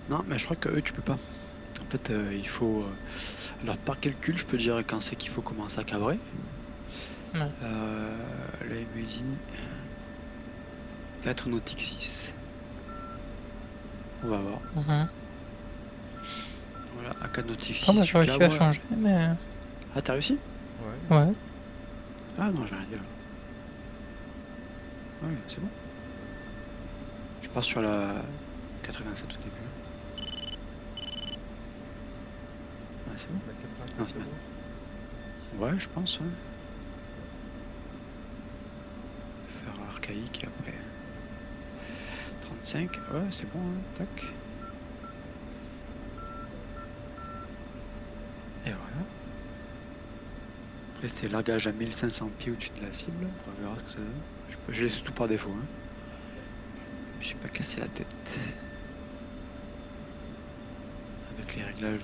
Non, mais je crois que eux, tu peux pas. En fait, il faut. Alors, par calcul, je peux dire quand c'est qu'il faut commencer à cabrer. Ouais. Là, il me dit 4 nautiques 6. On va voir. Mhm. Voilà, à 4 nautiques 6. Ah, moi tu j'ai réussi à cabres. changer, mais. Ah, t'as réussi? Ouais. Ouais. Ah non, j'ai rien dit là. Ah oui, c'est bon. Je pars sur la 87 au début. Ah, c'est bon. La 87, Non, c'est c'est bien. bon. Ouais, je pense. Ouais. Faire archaïque et après 35. Ouais, c'est bon. Hein. Tac. Et voilà. Après, c'est largage à 1500 pieds au-dessus de la cible. On verra ce que ça donne. Je laisse tout par défaut. Hein. Je me suis pas cassé la tête. Avec les réglages.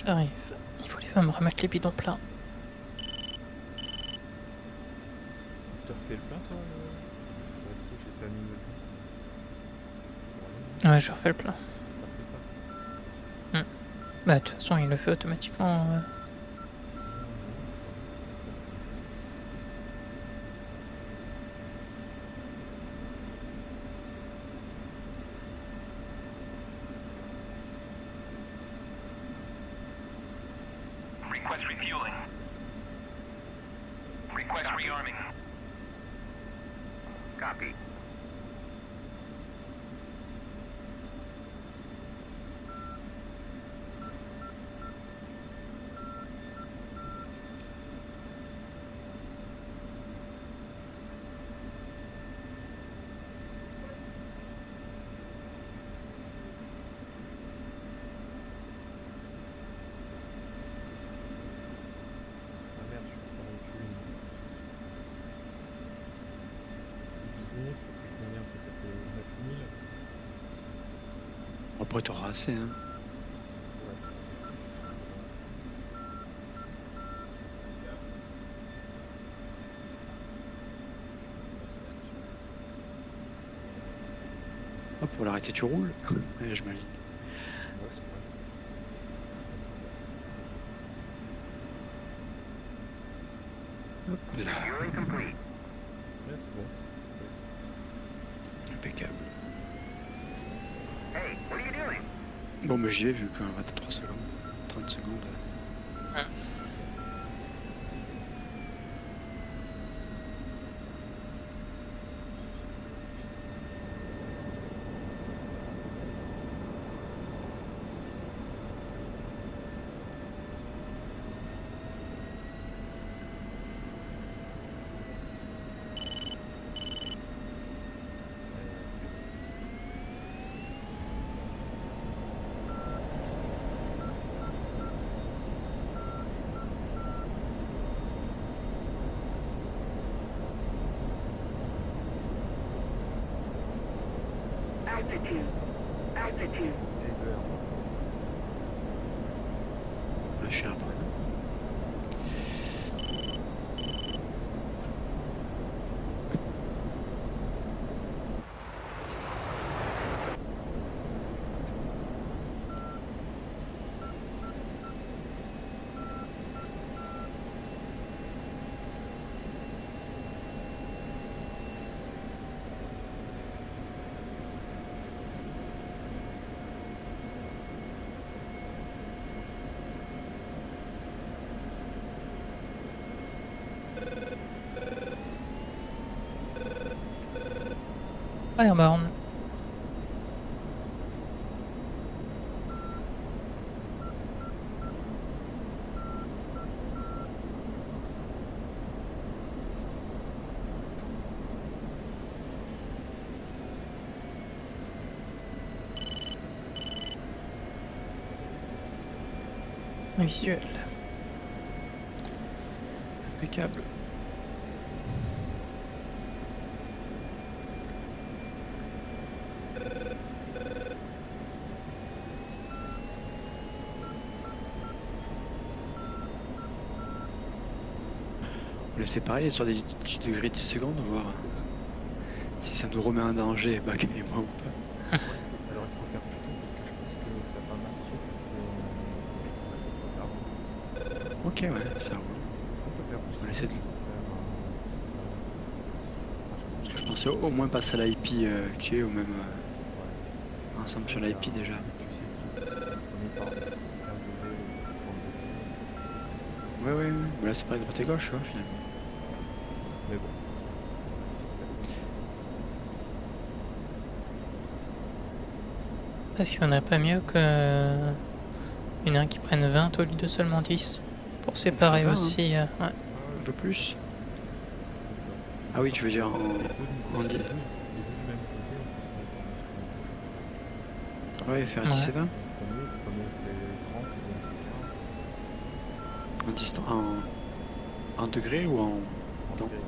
J'arrive. Il voulait me remettre les bidons pleins. Tu refais le plein, toi Je suis resté chez Samy. Ouais, je refais le plein. T'as fait pas Bah, de toute façon, il le fait automatiquement. Request refueling. Request rearming. Copy. Ah merde, je suis en train de refueler. Des bidons, ça fait combien ça? Ça fait 9000. Après, t'auras assez. Hein. Ouais. Non, ça tout de suite. Hop, pour l'arrêter, tu roules. Et je m'aligne. Ouais, c'est vrai. Hop là. Refueling complete. Ouais, c'est bon. C'est fait. Impeccable. Hey, what are you doing? Bon, mais j'y vais vu qu'on va à 3 secondes. 30 secondes. Altitude. Altitude. Et de R. Ouais, je suis airborne. Airborne. Visuel. Impeccable. On laisse pareil sur des 10 degrés 10 secondes, voir si ça nous remet en danger, bah et moi ou pas. Ouais, alors il faut faire plus tôt parce que je pense que ça va marcher parce que on a fait trop tard. Ok, ouais, ça roule. Est-ce qu'on peut faire plus va laisser- j'espère, Parce que je pensais au moins passer à l'IP actuelle ou même ensemble sur l'IP déjà. Tu sais, on est par 15 degrés, 30 degrés. Ouais, ouais, ouais. Mais là c'est pareil de droite et gauche, hein, finalement. Mais bon, c'est fait. Est-ce qu'il n'y en a pas mieux que. Il y en a un qui prenne 20 au lieu de seulement 10 pour séparer 20, hein. aussi. Ouais. Un peu plus. Ah oui, tu veux dire en Les deux 10. du même côté, on peut se mettre en échelon. Ouais, faire Ouais. 10 et 20 Le premier fait 30, le deuxième fait 15. en, en degrés ou en. En Attends. degrés, ouais.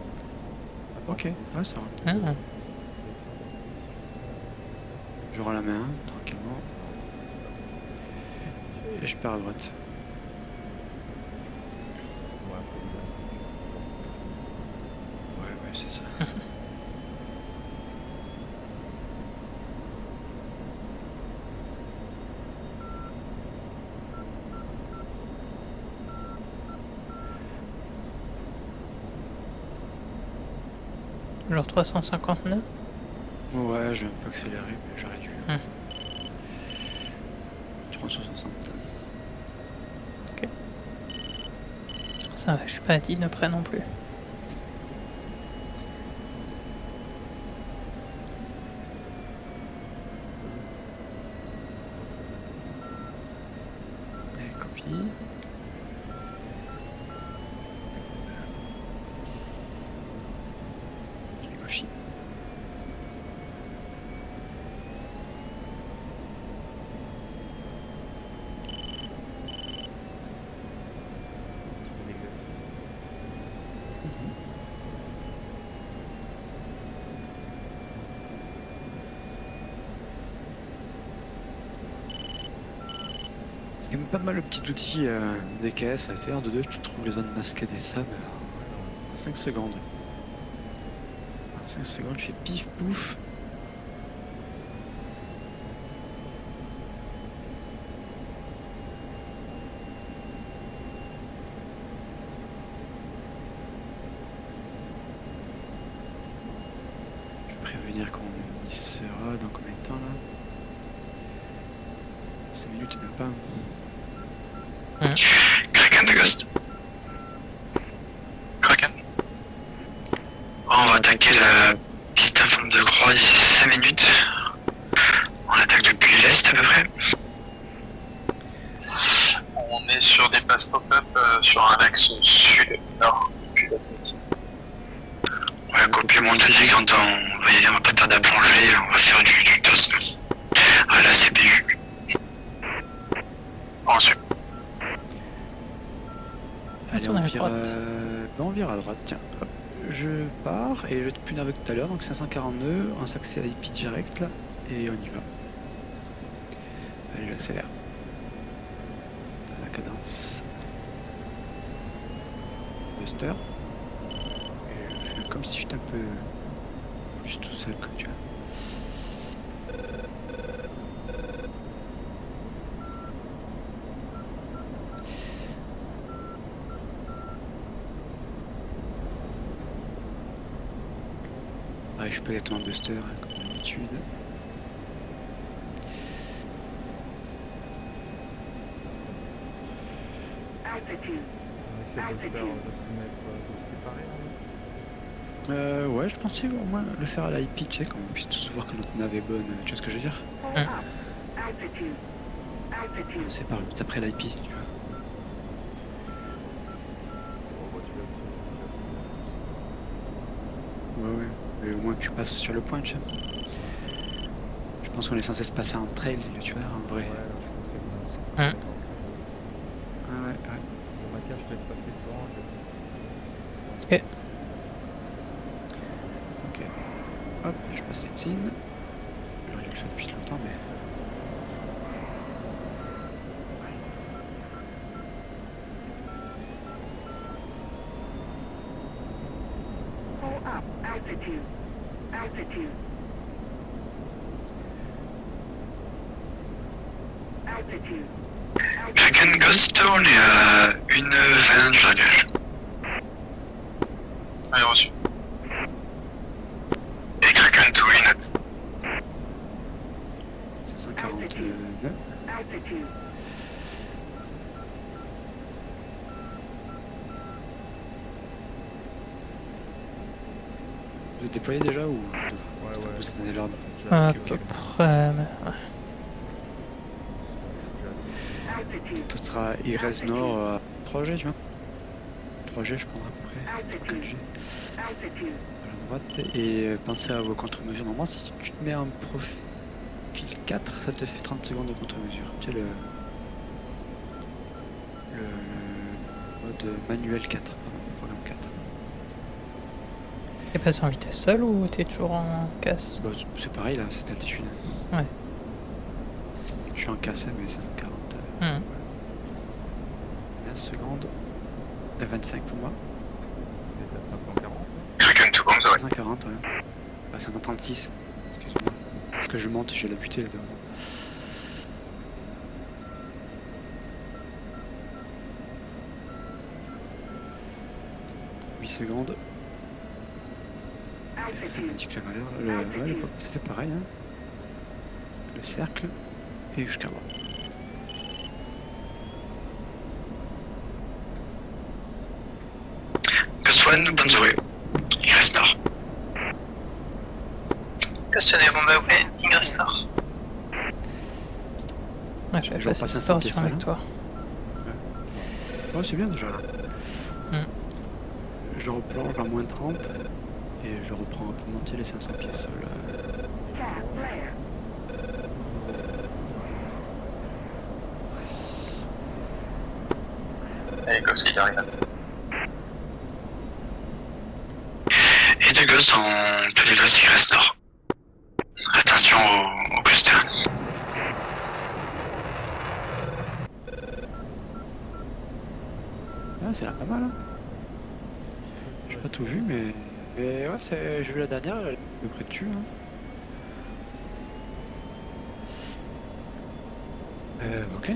Attends, Ok, ouais, ça va. Ah. je vais essayer de trouver si je peux- Je rends la main tranquillement et je pars à droite. Ouais, après, ils ont un truc. Ouais, ouais, c'est ça. Genre 359. Ouais, j'ai un peu accéléré, mais j'aurais dû. 360. Ça va, je suis pas à 10 de près non plus. Et copie. Gauchis. Un petit peu d'exercice. C'est quand même pas mal le petit outil DKS, c'est en 2-2, je trouve les zones masquées des sables. 5 secondes. En 5 secondes, je fais pif pouf. Je vais prévenir qu'on y sera dans combien de temps là 5 minutes, même pas. Kraken de Ghost. Kraken. On va attaquer la piste en forme de croix d'ici 5 minutes. On attaque depuis l'est à peu près. On est sur des passes pop-up sur un axe sud-nord. Ouais, copier mon dit quand on va pas tarder à plonger, on va faire du toss à la CPU. Ensuite. Allez, Tourne on à vire, droite. on vire à droite, tiens. Hop. Je pars et je vais être plus nerveux que tout à l'heure, donc 542, on s'accède à IP direct là, et on y va. Allez, j'accélère. La cadence. Buster. Et je fais comme si j'étais un peu plus tout seul, comme tu vois. Ouais, je suis pas exactement Buster, hein, comme d'habitude. Altitude. On essaie de le faire, de se mettre, de se séparer. Ouais, je pensais au moins le faire à l'IP, tu sais, qu'on puisse tous voir que notre nave est bonne, tu vois ce que je veux dire? Pull Hmm. up. Altitude. Altitude. On sépare juste après l'IP, tu vois. Oh, bah, tu l'as fait, je Ouais, ouais, mais au moins que tu passes sur le point, tu sais. Je pense qu'on est censé se passer en trail, tu vois, en vrai. Ouais, là, je pensais que c'est Hein. Ouais, ouais, ouais. Dans ma cage, je te laisse passer devant. Ok. Ok. Hop, je passe les signes. J'aurais dû le faire depuis longtemps, mais. Pull up. Altitude. Altitude. Altitude. Kraken Ghost, on est à 1h20 du réglage. Ouais, reçu. Et Kraken to Inat. 549. Altitude. Vous êtes déployé déjà ou Ouais, ça ouais. pousse les l'ordre? À Je peu près. Mais... ouais. Altitude. Ce sera YRES Nord à 3G, tu vois. 3G, je pense à peu près. 4G. Altitude. À la droite. Et pensez à vos contre-mesures. Normalement, si tu te mets en profil 4, ça te fait 30 secondes de contre-mesure. Tu sais, le mode manuel 4, pardon, le programme 4. T'es passé en vitesse seule ou t'es toujours en casse? Bah, c'est pareil là, cette altitude. Ouais. Je suis en KSM mais 540. Hmm. 15 secondes. 25 pour moi. Vous êtes à 540. Kraken to Bombs, ouais. 540, ouais. Ah, 536. Excuse-moi. Parce que je monte, j'ai la butée là-dedans. Secondes. Qu'est-ce que ça m'indique la valeur? Ça fait pareil, hein. Le cercle et jusqu'à bas. Ghost One, bonne soirée. Il reste nord. Ghost One est bon, bah ouais, il reste nord. Ouais, j'avais Genre passé pas cette 500 séparation avec pieds, toi. Oh, c'est bien déjà là. Hmm. Je replonge à moins 30 et je reprends un peu monter les 500 pieds sol. Cap flare. Allez, Ghost, il arrive. Et de Ghost en tous les Ghost, il reste nord. Attention au cluster. Ah, c'est là pas mal, hein. J'ai pas tout vu, mais ouais, j'ai vu la dernière, elle est à peu près dessus. Hein. Ok, on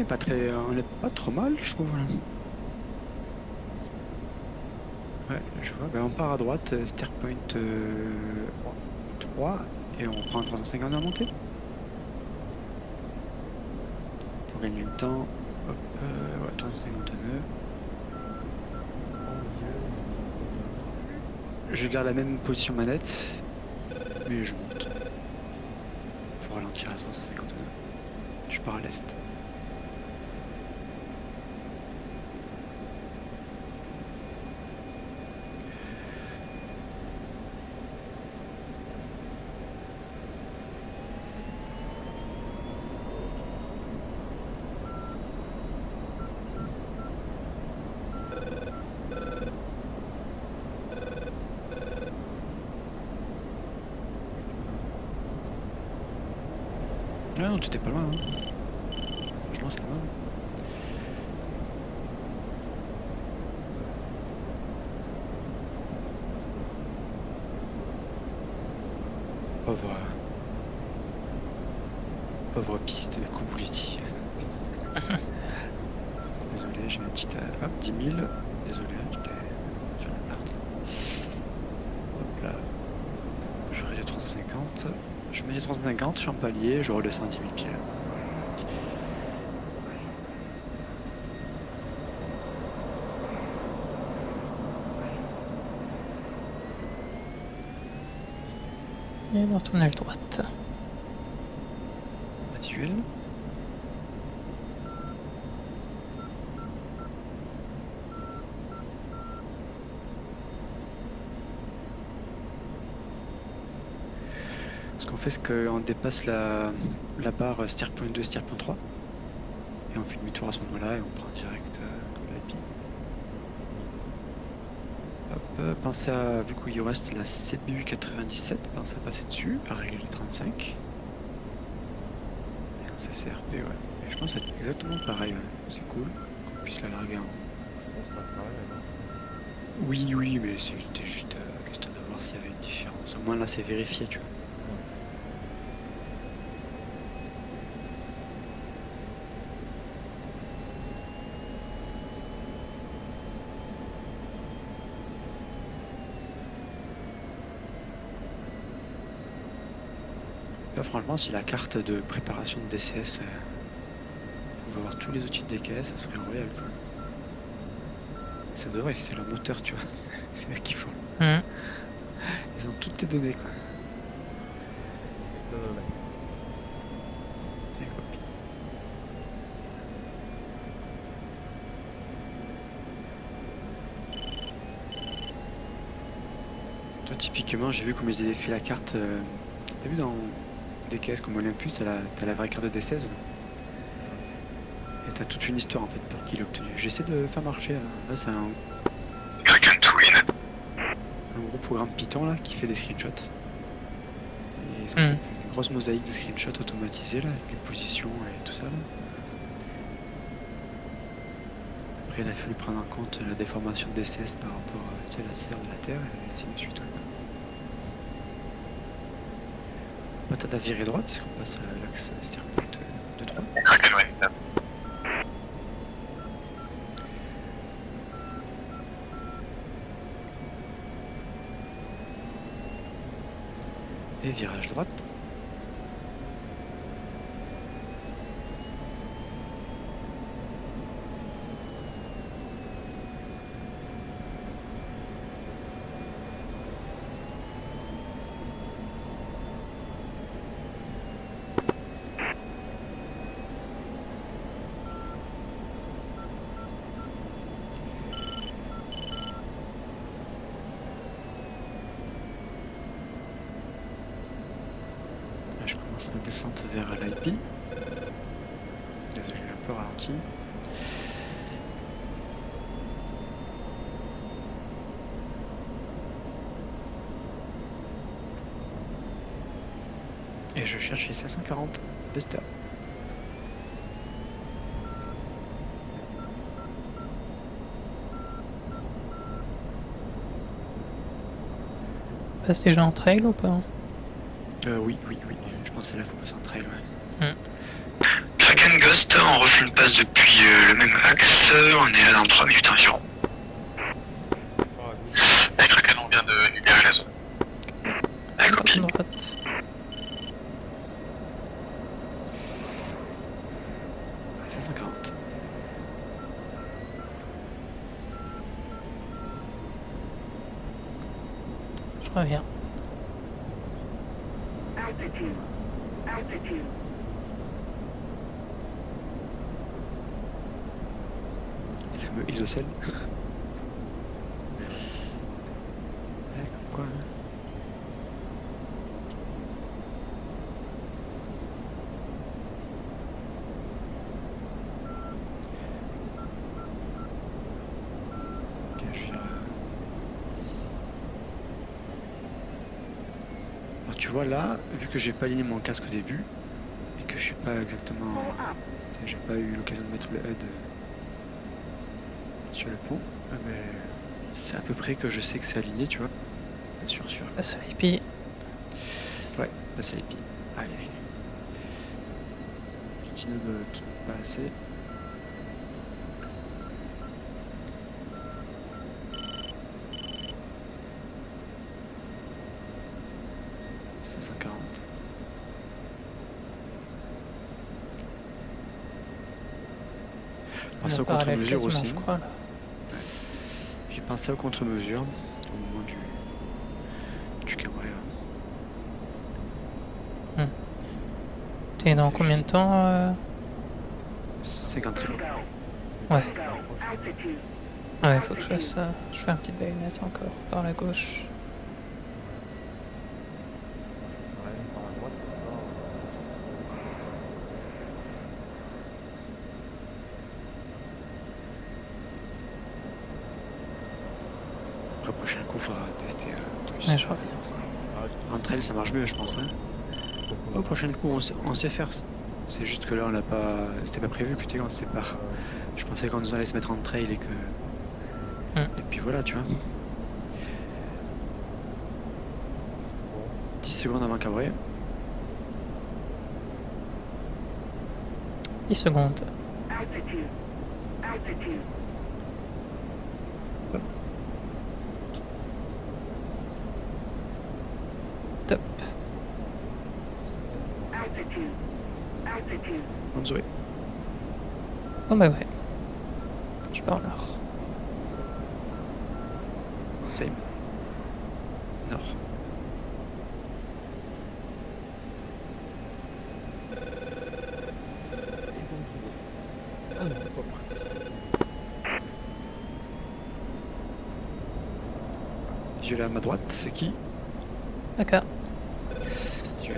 est pas trop mal, je trouve. Là. Ouais, je vois. Ben, on part à droite, Starpoint 3, et on prend un 350 à monter. Pour gagner le temps. Hop, ouais, 359. Je garde la même position manette, mais je monte. Faut ralentir à 159. Je pars à l'est. Ah non, tu étais pas loin. Hein. silence là-bas. Pauvre. Pauvre piste de Koubouletti. Désolé, j'ai une petite. Hop, 10 000. Désolé, j'étais sur la carte. Hop là. J'aurai les 350. Je mets les 350, je suis en palier, je redescends à 10 000 pieds. Et dans tunnel droite. Manuel. Ce qu'on fait, c'est qu'on dépasse la barre steer point 2, steer point 3. Et on fait demi-tour à ce moment-là et on prend direct l'IP. Hop, pensez à, vu qu'il vous reste la CBU 97, pensez à passer dessus, à régler les 35. Et un CCRP, ouais. Et je pense que c'est exactement pareil, ouais. C'est cool qu'on puisse la larguer en. Je pense que ça va faire alors. Oui, oui, mais c'était juste question de voir s'il y avait une différence. Au moins là, c'est vérifié, tu vois. Là, franchement, si la carte de préparation de DCS pouvait avoir tous les outils de DKS, ça serait royal, quoi. Ça devrait, c'est leur moteur, tu vois. C'est eux qui font. Mhm. Ils ont toutes les données, quoi. Et ça va. Les copies. Toi, typiquement, j'ai vu comment ils avaient fait la carte. T'as vu dans DKS comme Olympus, t'as la vraie carte de D16. Et t'as toute une histoire en fait pour qui l'a obtenu. J'essaie de faire marcher. Là, c'est un Kraken to win. gros programme Python là qui fait des screenshots. Et ils ont fait Mhm. une grosse mosaïque de screenshots automatisés là, avec les positions et tout ça là. Après, il a fallu prendre en compte la déformation de DCS par rapport à la serre de la Terre et ainsi de suite. Quoi. Bah, t'as ta virée droite, parce qu'on passe à l'axe Steerpoint 2-3. Kraken win. Et virage droite. Là, je commence la descente vers l'IP. Désolé, un peu ralenti. Et je cherche les 540 Buster. Passe déjà en trail ou pas? Oui. Je pense que c'est là qu'il faut passer en trail. Ouais. Kraken Ghost, on refait une passe depuis le même axe. On est là dans 3 minutes environ. Et Kraken, on vient de libérer la zone. La copie. Droite. Ouais, 540. Je reviens. Altitude. Altitude. Les fameux isocèles. Ouais, comme quoi. Hein. Ok, je vais. Alors tu vois là, vu que j'ai pas aligné mon casque au début et que je suis suis pas exactement. Pull up. J'ai pas eu l'occasion de mettre le HUD sur le pont, mais c'est à peu près que je sais que c'est aligné, tu vois. Pas sûr. Passe à l'épi. Ouais, là c'est les billes. Allez. Dino de tout passer. C'est 140. On Pensez est au parallèle contre-mesure quasiment, aussi. je crois, là. J'ai pensé aux contre-mesures au moment du cabret. T'es dans C'est combien de temps 50 secondes. Go. C'est Ouais. pas très proche. Altitude. Ouais, faut que je fasse ça. Je fais un petit bayonet encore par la gauche. Moi, je vais faire la même par la droite, comme ça. Après, prochain coup, faudra tester. Ouais, je reviens. Ah, je Entre elles, ça marche mieux, je pense. Hein. Au prochain coup, on sait faire. C'est juste que là, on l'a pas. C'était pas prévu que tu on se sépare. Je pensais qu'on nous allait se mettre en trail et que. Hmm. Et puis voilà, tu vois. 10 secondes avant cabret. 10 secondes. Altitude. Altitude. Top. Altitude. Altitude. Bonne soirée. Bon bah ouais. Je pars nord. Same. Nord. Et donc, ah non, on est pas parti, c'est bon. Je vais à ma droite, c'est qui D'accord. Je vais-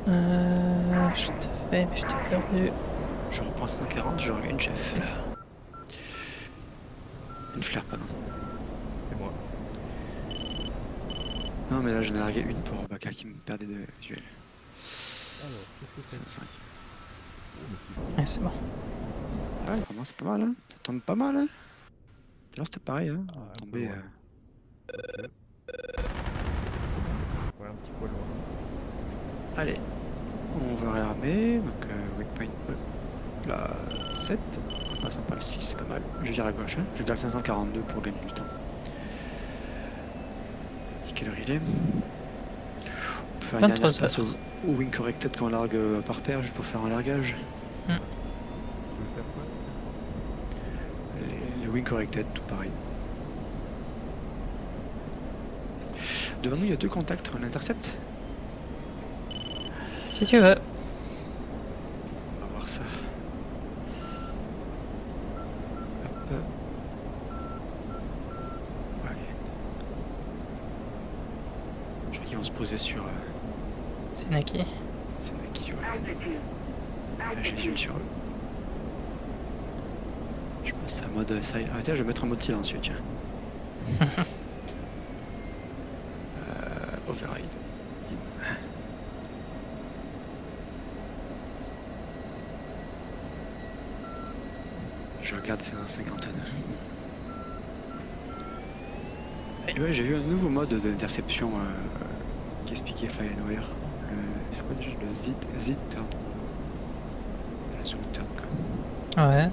ouais. Je t'ai fait, mais je t'ai perdu. Je reprends 140, je regagne chef. Là. Une flare, pardon. C'est moi. Non, mais là, j'en ai largué une pour Baka qui me perdait de visuel. Alors, qu'est-ce que c'est 5. Oh, mais c'est Ouais, c'est bon. Ah, vraiment, c'est pas mal, hein. Ça tombe pas mal, hein. Tout à l'heure, c'était pareil, hein. Ah, un peu Tombé. loin. Ok. Ouais, un petit peu loin. Qu'est-ce que je fais? Allez, on va réarmer. Donc, waypoint la 7. En passant par le 6, c'est pas mal. Je vire à gauche, hein. Je garde 542 pour gagner du temps. Quelle heure il est? On peut faire une dernière 23 passe heures. au wing corrected qu'on largue par paire juste pour faire un largage. Tu veux faire quoi? Les wing corrected, tout pareil. Devant nous, il y a 2 contacts. On intercepte. Si tu veux. On va voir ça. Hop. Ouais. J'ai dit on se posait sur C'est Naki. c'est Naki, ouais. Altitude. Là, j'ai les yeux Altitude. sur eux. Je passe à mode side. Ah tiens, je vais mettre en mode silencieux, tiens. Override. Je regarde 559. Et ouais, j'ai vu un nouveau mode d'interception qui expliquait Fly and Wire. C'est quoi déjà le Z turn. La zoom turn, quoi. Ouais.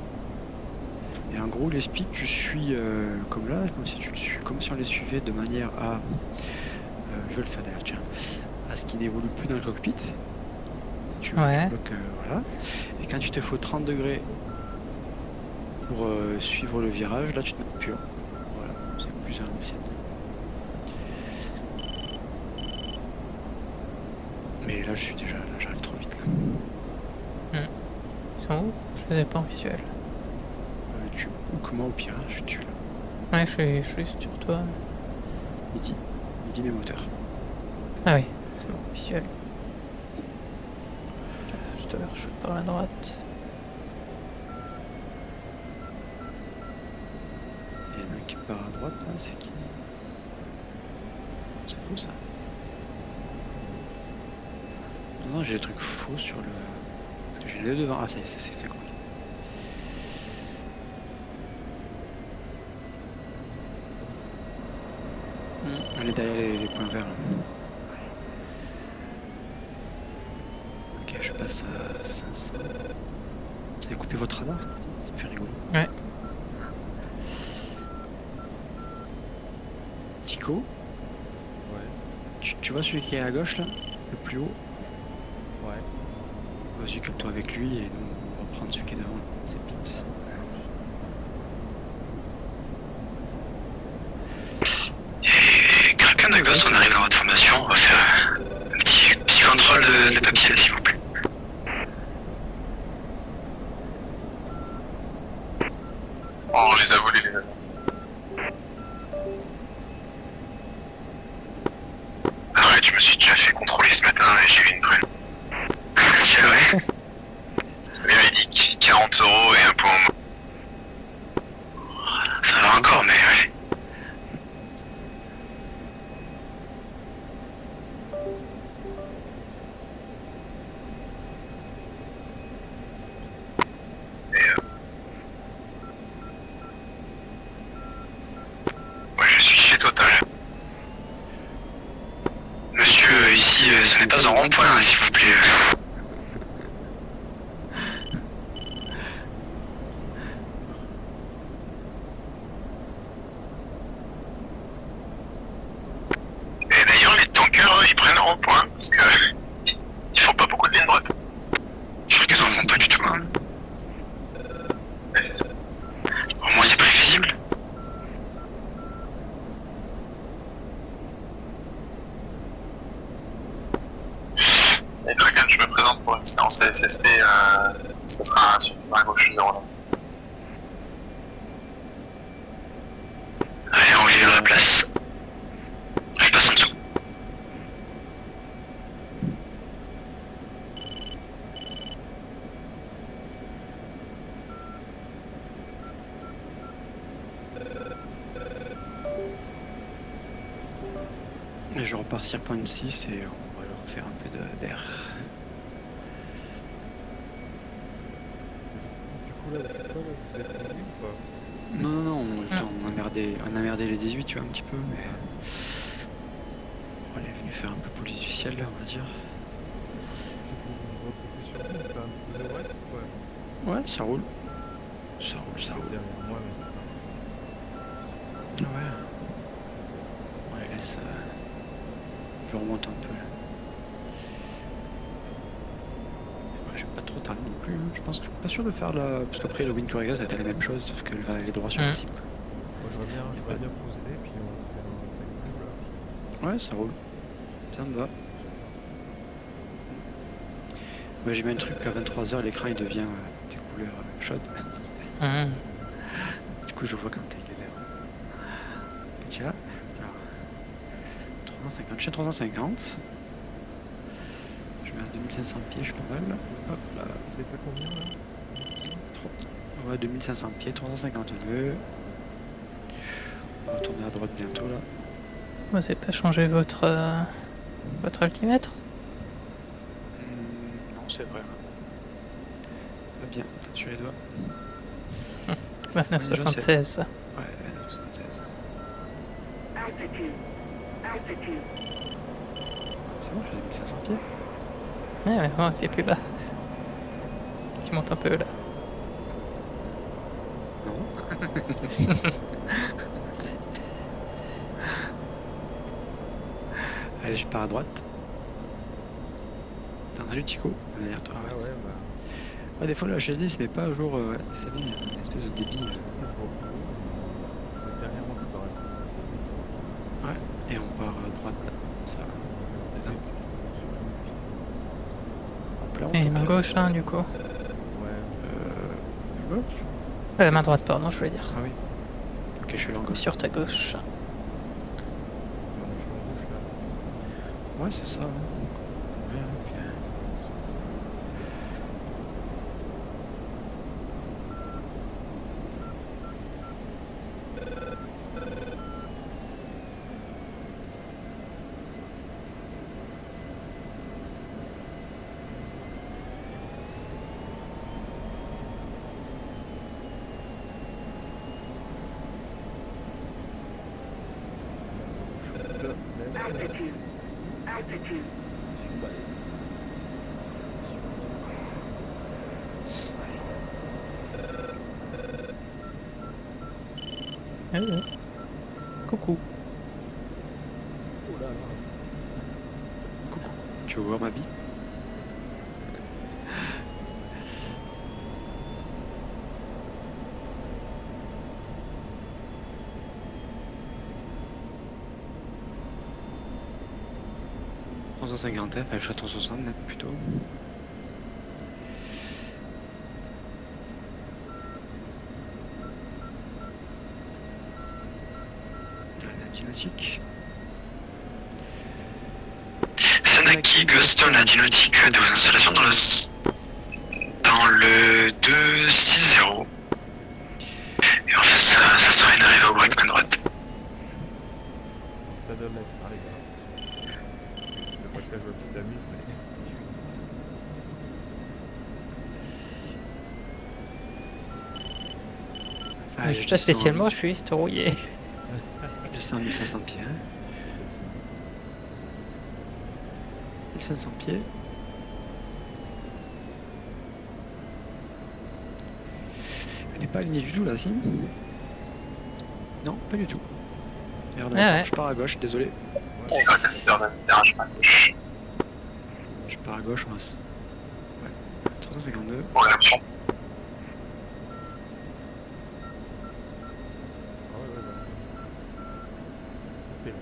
Et en gros, il explique que tu suis comme là, comme si on les suivait de manière à. Je vais le faire d'ailleurs, tiens. À ce qui n'évolue plus dans le cockpit. Tu Ouais. bloques, voilà. Et quand tu te fais 30 degrés pour suivre le virage, là tu te mets pur. Voilà, c'est plus à l'ancienne. Mais là je suis déjà là, j'arrive trop vite là. Ils sont où? Je les ai pas en visuel. Tu ou comment au pire, hein, je suis dessus là. Ouais, je suis sur toi. Midi mes moteurs. Ah oui, c'est bon, visuel. Je te re-shoot par la droite. Et le mec qui part à droite là, c'est qui? C'est faux ça. Non, j'ai des trucs faux sur le. J'ai les deux devant. Ah, c'est cool. On est derrière les points verts. Là. Ok, je passe à 500. Vous avez coupé votre radar? Ça me fait rigolo. Ouais. Tico, Ouais, tu vois celui qui est à gauche là? Le plus haut? ouais. Vas-y, calme-toi avec lui et nous on va prendre celui qui est devant. C'est Pips. Ça marche. Et Kraken à gauche, on arrive dans votre formation, on va faire un petit contrôle de papier là, s'il vous plaît. Oh, on les a volés, les gars. Arrête, je me suis déjà fait contrôler ce matin et j'ai eu une prune. C'est vrai. C'est véridique. 40 € et un point en moins. Ça va encore, mais ouais. Ouais, je suis chez Total. Monsieur, ici, ce n'est pas un rond-point, hein, s'il vous plaît. Et d'ailleurs, les tankers, ils prennent un rond-point, parce que ils font pas beaucoup de lignes droites. Je suis sûr qu'ils en font pas du tout, hein. Au moins, c'est prévisible. Et Dragan, je me présente pour une séance SSP, ça sera sur à gauche 0 là. Allez, on libère la place. Je passe en dessous. Et je repars sur point 6 et on va leur faire un peu d'air. Du coup, là, vous faites quoi, là? Vous êtes conduit ou pas? Non, on a merdé les 18, tu vois, un petit peu, mais... On est venu faire un peu police du ciel, là, on va dire. Je retrouve sur vous, on fait un peu de right ou pas? Ouais, ça roule. Ça roule, ça Vous êtes roule. derrière moi, mais c'est pas... Ouais. On les laisse... Je remonte un peu, là. Après, j'ai pas trop tarder non plus, hein. Je pense que je suis pas sûr de faire la... Parce qu'après, le Wind Corriga, c'était la même chose, sauf qu'elle va aller droit sur la cible, quoi. Moi, j'aurais bien posé, puis on fait un time blue, là. Puis... Ouais, ça roule. Ça me va. Moi, j'ai mis un truc à 23h, l'écran il devient des couleurs chaudes. Hum. Du coup, je vois quand il est là. Tiens, alors 350, je suis à 350. Je mets à 2500 pieds, je suis pas mal. Hop là, Vous êtes à combien, là? 3... ouais, 2500 pieds, 352. On va tourner à droite bientôt là. Vous n'avez pas changé votre altimètre? Non, c'est vrai. Pas bien, peut-être sur les doigts. 29,76. Ouais, 976. Altitude. Altitude. C'est bon, j'ai 2500 pieds. Ouais, mais bon, t'es plus bas. Tu montes un peu là. Non. Allez, je pars à droite. Attends, salut Chico, on est derrière toi. Ah ouais, bah... Ouais, des fois le HSD se met pas à jour, ça met une espèce de débit. J'essaie de vous retrouver. Vous êtes derrière moi tout en restant. Ouais, et on part à droite là, comme ça. Hop là, on Et peut main pas- gauche, hein, du coup. Ouais, Gauche. Main droite, pardon, je voulais dire. Ah oui. Ok, je suis là en gauche. Sur ta gauche. on est en gauche là. Ouais, c'est ça. Ouais. Ouais, ok. Altitude. Bah, Coucou. oh là là. Tu veux voir ma bite? « 350 F, elle shot 160 même plutôt. Nautique. Sanaki Ghost, on a dit nautique de vos installations dans le 260. Et en fait, ça sera une arrivée au break main droite. Ça donne left, hein, les gars. C'est pas que je veux que tu t'amuses, mais. Je suis pas spécialement, je suis juste rouillé. Descends à 1500 pieds. Hein. 1500 pieds. Elle n'est pas alignée du tout là, si? Non, pas du tout. Merde, Ah ouais. je pars à gauche, désolé. Et quand t'as peur de me dérange pas à gauche. Je pars à gauche, mince. Ouais. 352. Pour l'option. Ah ouais, ouais.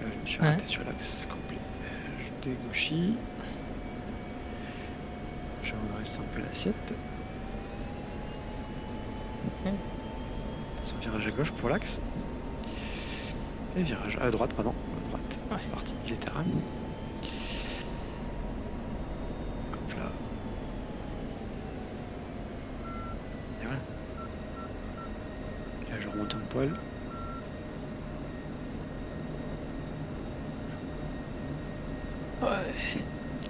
Je me suis arrêté sur l'axe complet. Je dégauchis. Je redresse un peu l'assiette. Son virage à gauche pour l'axe. Et virage à droite, pardon. À droite. Ouais. C'est parti, il est terrain. Hop là. Et voilà. Et là, je remonte un poil. Ouais.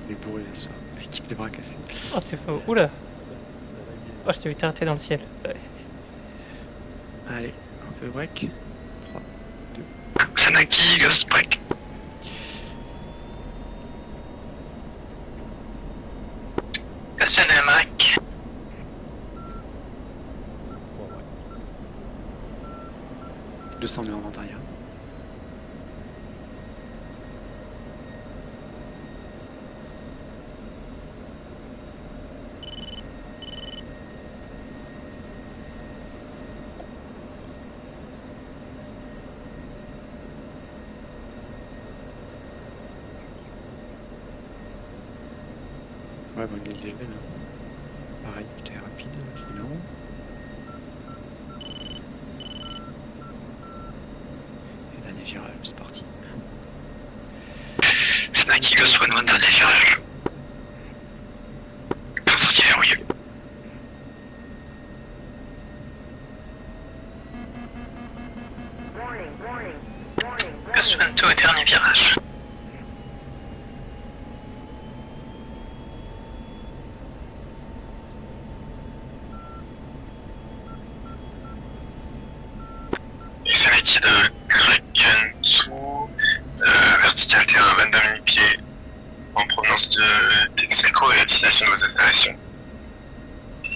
Il est bourré ce soir. L'équipe des bras cassés. Oh, c'est faux. Oula. Ça va gagner. Oh, je t'ai vu t'arrêter dans le ciel. Ouais. Allez, on fait le break. 3. Sanaki Ghost break. Question de Marek. 3, ouais. 200 de inventaire. Ouais, bah, il est léger là. Pareil, putain, rapide, sinon. Et dernier virage, c'est parti. Sanaki Ghost one dernier virage. Un sortie verrouillé. Warning, warning, warning, Ghost warning. one au dernier virage. Et Sanaki de Kraken sous vertical terrain 22 000 pieds en provenance de Texaco et la destination de vos installations. Que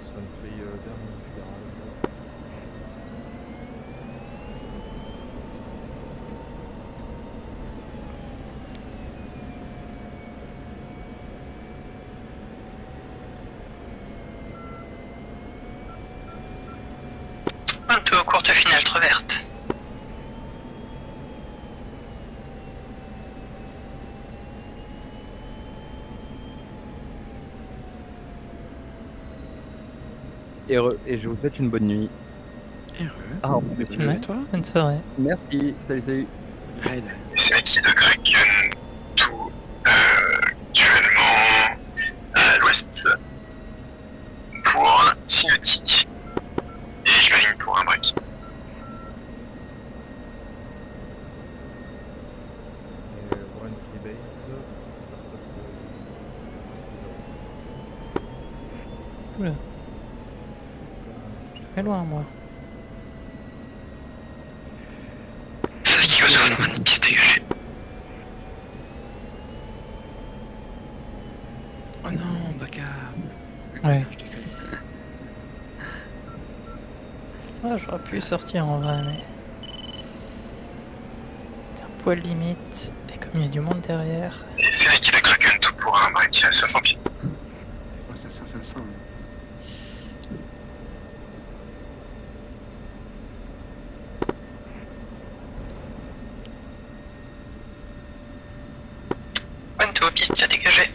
ce soit une tri dernier virage. Un tour courte finale trop verte. Et je vous souhaite une bonne nuit. Heureux. Ah, Bonne nuit à toi. Bonne soirée. merci, salut. Allez, Et Sanaki de Kraken tout actuellement à l'ouest pour un Tinotique. Et je m'aligne pour un break. Et One Tree Base, startup Oula. Très loin, moi. Sanaki Ghost one piste dégagée. Ouais. Non, je déconne. Ouais, j'aurais pu sortir en vrai, mais. C'était un poil limite. Et comme il y a du monde derrière. Et c'est vrai qu'il a Kraken tout pour un break à 500 pieds. Des fois, ça sert 500. Hein. One to piste dégagée.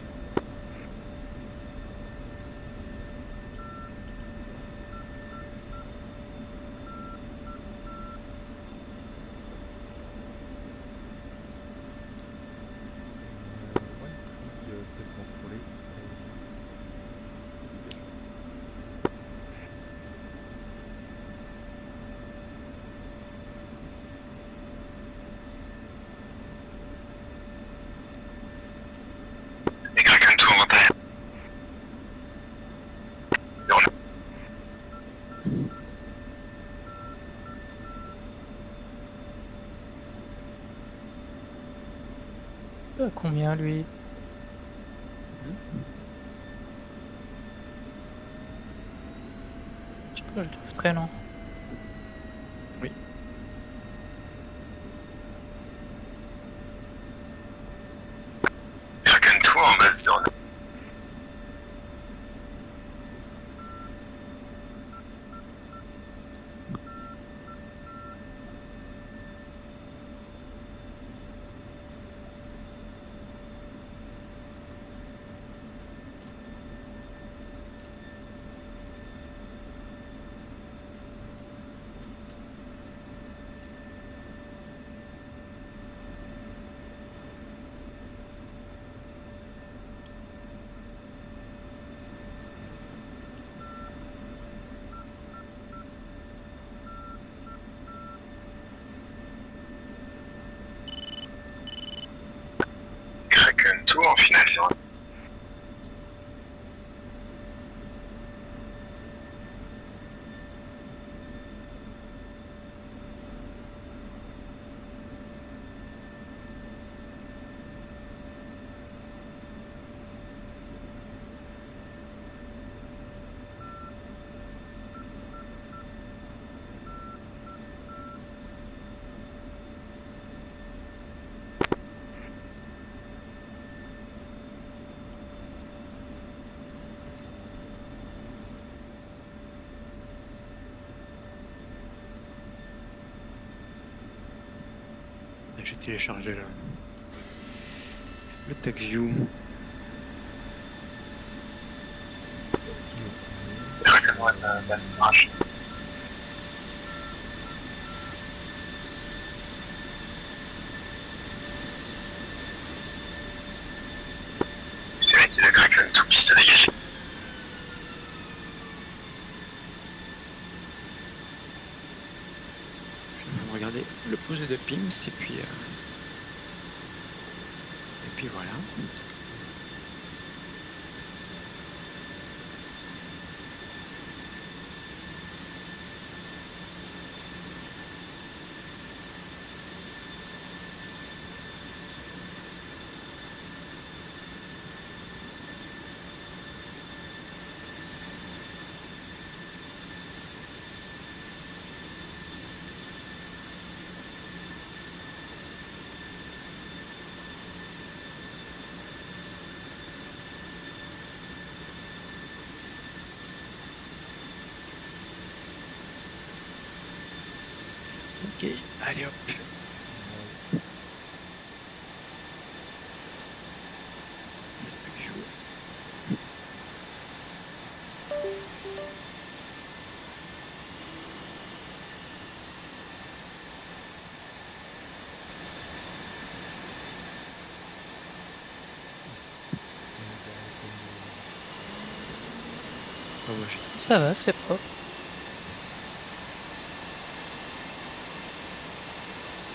One tree, test contrôlé. Piste dégagée. Et Kraken tout en retard. Combien lui? Je sais pas, je le trouve très lent. Kraken tout en base zone. Kraken tout en finale zone. J'ai téléchargé le TechView. Kraken one marche. C'est vrai qu'il a Kraken tout piste dégagée. Je vais regarder le pose de pings et puis voilà. Ok, allez hop. Oh, moi, Ça va, c'est propre.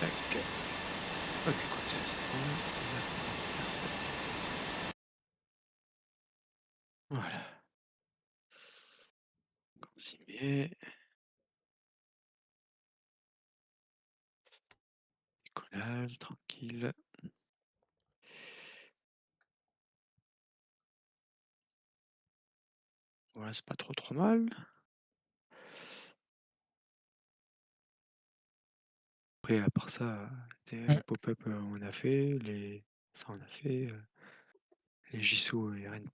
tac. Ok, écoute, c'est bon. Voilà. Continuer. Décollage, tranquille. Voilà, c'est pas trop mal. Après, à part ça, les pop-up, on a fait, ça on a fait, les JSO et rien de